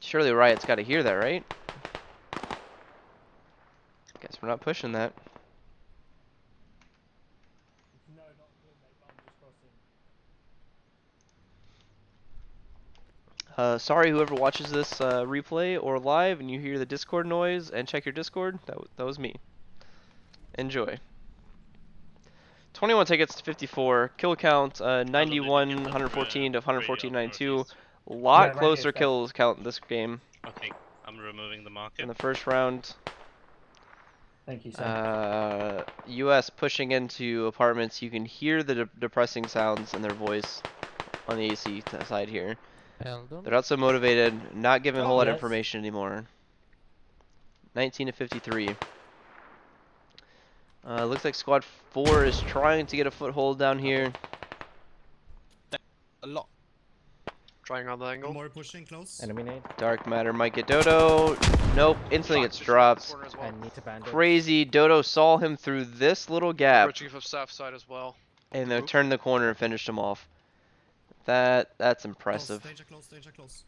Speaker 1: Surely Riot's got to hear that, right? Guess we're not pushing that.
Speaker 11: No, not good, mate, but I'm just crossing.
Speaker 1: Sorry, whoever watches this replay or live and you hear the Discord noise and check your Discord, that was me. Enjoy. 21 tickets to 54. Kill count 91, 114 to 114, 92. A lot closer kills count in this game.
Speaker 4: Okay, I'm removing the market.
Speaker 1: In the first round,
Speaker 11: Thank you, sir.
Speaker 1: US pushing into apartments. You can hear the depressing sounds in their voice on the AC side here. They're not so motivated, not giving a whole lot of information anymore. 19 to 53. Looks like squad 4 is trying to get a foothold down here.
Speaker 6: A lot.
Speaker 10: Trying on the angle.
Speaker 9: More pushing close.
Speaker 5: Enemy nade.
Speaker 1: Dark Matter might get Dodo. Nope, instantly gets dropped.
Speaker 5: I need to bandage.
Speaker 1: Crazy. Dodo saw him through this little gap
Speaker 10: Approaching from south side as well.
Speaker 1: and then turned the corner and finished him off. That's impressive.
Speaker 9: Stage close.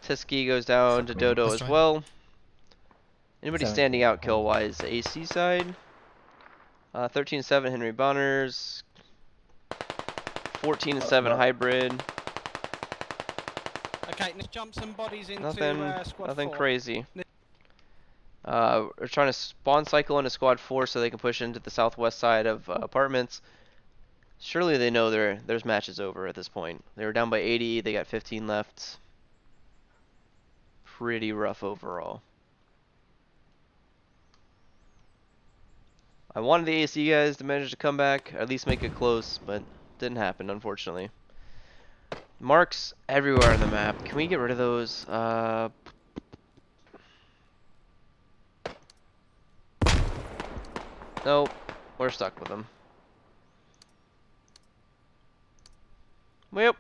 Speaker 1: Tiski goes down to Dodo as well. Anybody standing out kill wise? AC side. 13-7 Henry Bonners. 14-7 hybrid.
Speaker 6: Okay, let's jump some bodies into squad
Speaker 1: Nothing
Speaker 6: 4.
Speaker 1: crazy. We're trying to spawn cycle into squad 4 so they can push into the southwest side of apartments. Surely they know there's matches over at this point. They were down by 80. They got 15 left. Pretty rough overall. I wanted the AC guys to manage to come back, at least make it close, but didn't happen, unfortunately. Marks everywhere on the map. Can we get rid of those? Nope, we're stuck with them. Yep.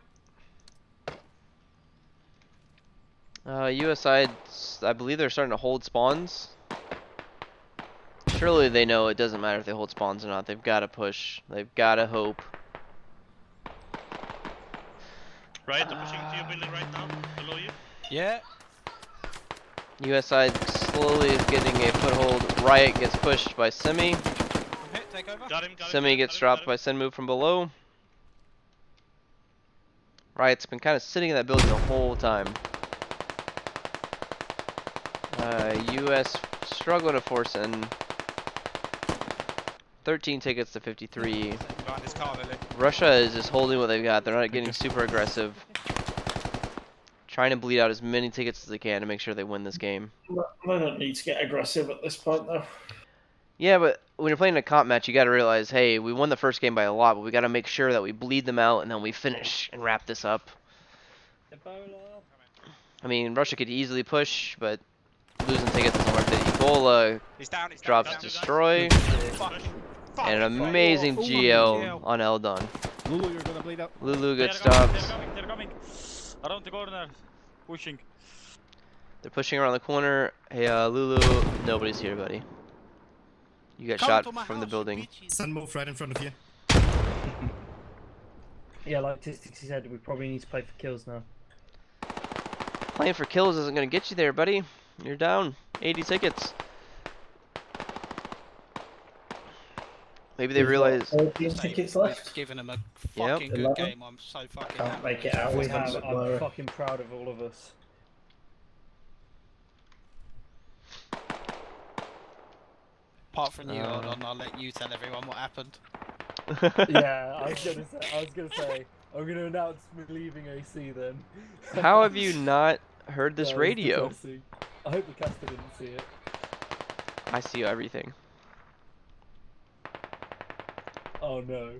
Speaker 1: US side, I believe they're starting to hold spawns. Surely they know it doesn't matter if they hold spawns or not. They've got to push. They've got to hope
Speaker 4: Right, they're pushing to your building right now, below you.
Speaker 6: Yeah.
Speaker 1: US side slowly is getting a foothold. Riot gets pushed by Semi.
Speaker 6: I'm hit, take over.
Speaker 4: Got him,
Speaker 1: Semi gets dropped by Sen move from below. Riot's been kind of sitting in that building the whole time. US struggle to force in. 13 tickets to 53.
Speaker 9: Behind his car, Lily.
Speaker 1: Russia is just holding what they've got. They're not getting super aggressive. Trying to bleed out as many tickets as they can to make sure they win this game.
Speaker 3: They don't need to get aggressive at this point, though.
Speaker 1: Yeah, but when you're playing a comp match, you got to realize, hey, we won the first game by a lot, but we got to make sure that we bleed them out and then we finish and wrap this up. I mean, Russia could easily push, but losing tickets isn't worth it. Ebola drops destroy. And an amazing GL on Eldon.
Speaker 5: Lulu, you're gonna bleed out.
Speaker 1: Lulu gets stopped.
Speaker 5: They're coming. Around the corner. Pushing.
Speaker 1: They're pushing around the corner. Hey, Lulu, nobody's here, buddy. You got shot from the building.
Speaker 12: Sun move right in front of you.
Speaker 11: Yeah, like Tistixy said, we probably need to play for kills now.
Speaker 1: Playing for kills isn't going to get you there, buddy. You're down 80 tickets. Maybe they realize.
Speaker 3: 14 tickets left.
Speaker 6: Giving them a fucking good game. I'm so fucking
Speaker 3: Can't
Speaker 6: happy.
Speaker 3: make it out.
Speaker 11: We
Speaker 3: It's
Speaker 11: have.
Speaker 3: a bit
Speaker 11: I'm
Speaker 3: blurry.
Speaker 11: fucking proud of all of us.
Speaker 6: Apart from you, hold on, I'll let you tell everyone what happened.
Speaker 11: Yeah, I was gonna say, I'm gonna announce me leaving AC then.
Speaker 1: How have you not heard this
Speaker 11: That was
Speaker 1: radio?
Speaker 11: depressing. I hope the caster didn't see it.
Speaker 1: I see everything.
Speaker 11: Oh no.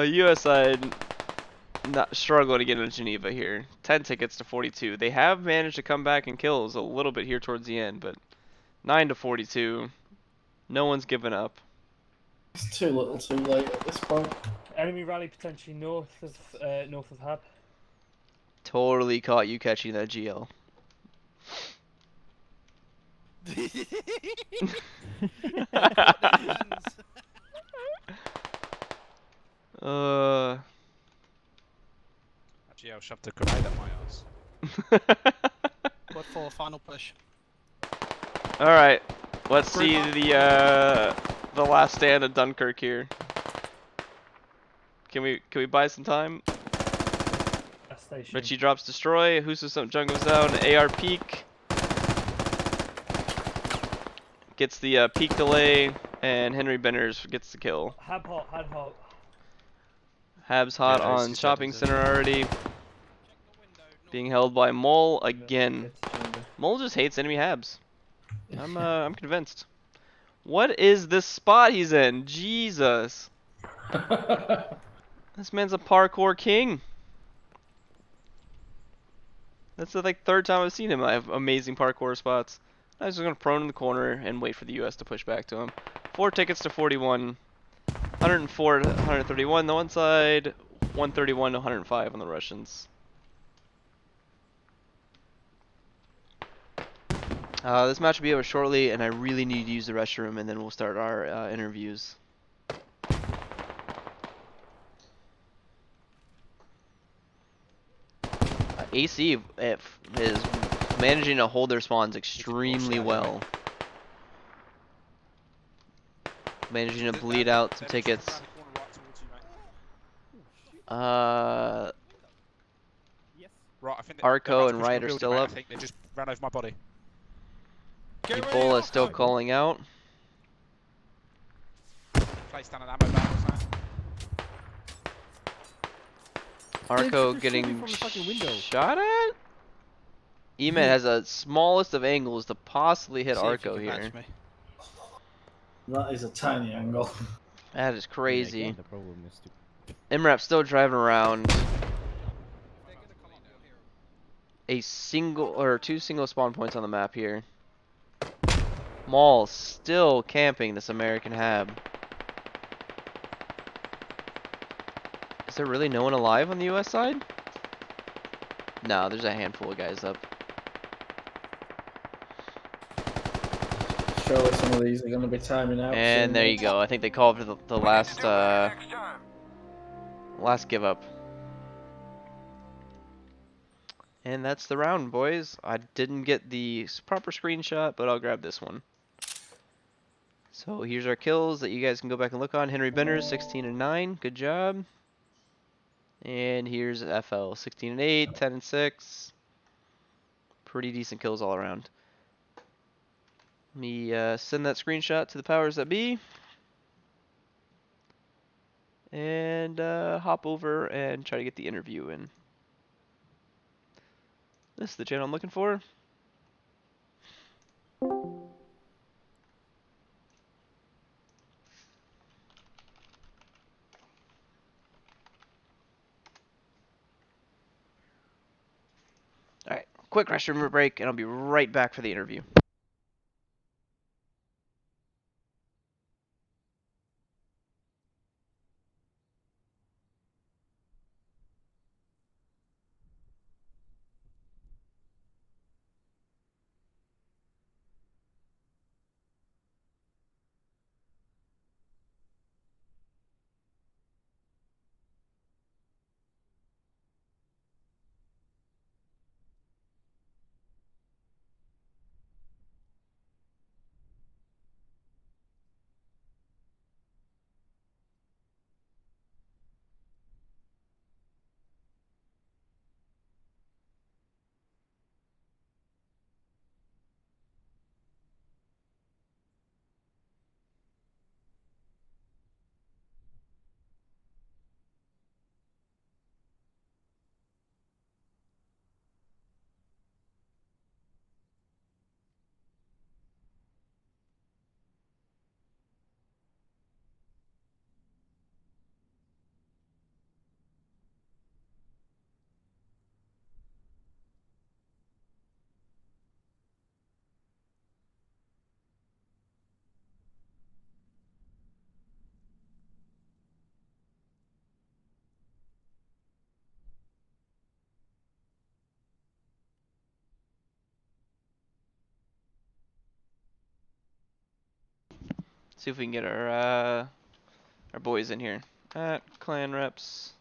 Speaker 1: US side not struggling to get into Geneva here. 10 tickets to 42. They have managed to come back and kills a little bit here towards the end, but 9 to 42. No one's given up.
Speaker 3: It's too little, too late at this point.
Speaker 11: Enemy rally potentially north of Hab.
Speaker 1: Totally caught you catching that GL.
Speaker 9: Actually, I'll shove the grenade at my ass.
Speaker 6: What for? Final push.
Speaker 1: All right, let's see the last stand of Dunkirk here. Can we buy some time? Richie drops destroy. Husu Jung goes down. AR peak gets the peak delay, and Henry Benners gets the kill.
Speaker 11: Hab hot, Hab hot.
Speaker 1: Hab's hot on shopping center already. Being held by Mole again. Mole just hates enemy Habs. I'm convinced. What is this spot he's in? Jesus. This man's a parkour king. That's the third time I've seen him. I have amazing parkour spots. I was just gonna prone in the corner and wait for the US to push back to him. 4 tickets to 41. 104 to 131 on the one side, 131 to 105 on the Russians. This match will be over shortly, and I really need to use the restroom, and then we'll start our interviews. AC is managing to hold their spawns extremely well. Managing to bleed out some tickets.
Speaker 9: Right, I think
Speaker 1: Arco and Riot are still up.
Speaker 9: I think they just ran over my body.
Speaker 1: Ebola is still calling out.
Speaker 9: Place down an ammo bag or something.
Speaker 1: Arco getting shot at? Eman has the smallest of angles to possibly hit Arco here.
Speaker 3: That is a tiny angle.
Speaker 1: That is crazy. MRAP's still driving around. A single or 2 single spawn points on the map here. Maul still camping this American Hab. Is there really no one alive on the US side? No, there's a handful of guys up.
Speaker 3: Surely some of these are going to be timing out
Speaker 1: And
Speaker 3: soon.
Speaker 1: there you go. I think they called for the last last give up. And that's the round, boys. I didn't get the proper screenshot, but I'll grab this one. So here's our kills that you guys can go back and look on. Henry Benners, 16 and 9. Good job. And here's FL, 16 and 8, 10 and 6. Pretty decent kills all around. Let me send that screenshot to the powers that be. And hop over and try to get the interview in. This is the channel I'm looking for. Alright, quick restroom break, and I'll be right back for the interview. See if we can get our boys in here. Clan reps.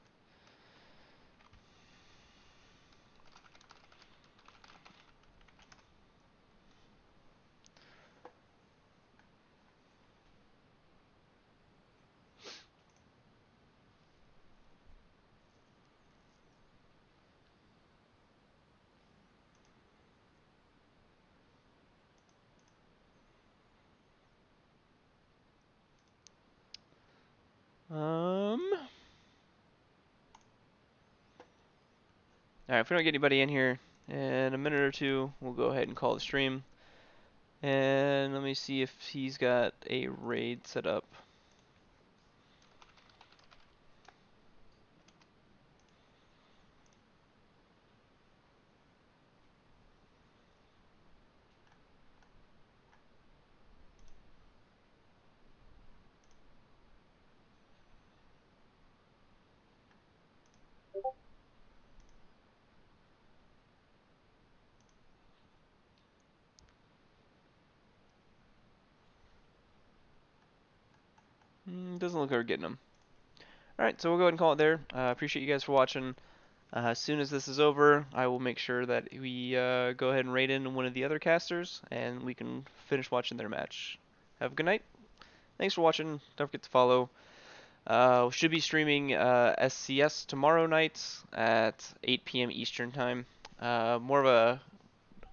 Speaker 1: Alright, if we don't get anybody in here in a minute or two, we'll go ahead and call the stream. And let me see if he's got a raid set up. Doesn't look like we're getting them. Alright, so we'll go ahead and call it there. Appreciate you guys for watching. As soon as this is over, I will make sure that we go ahead and raid in one of the other casters, and we can finish watching their match. Have a good night. Thanks for watching. Don't forget to follow. Should be streaming SCS tomorrow night at 8 p.m. Eastern time. More of a,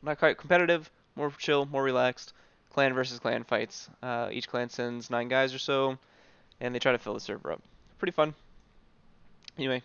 Speaker 1: not quite competitive, more chill, more relaxed. Clan versus clan fights. Each clan sends 9 guys or so, and they try to fill the server up. Pretty fun. Anyway,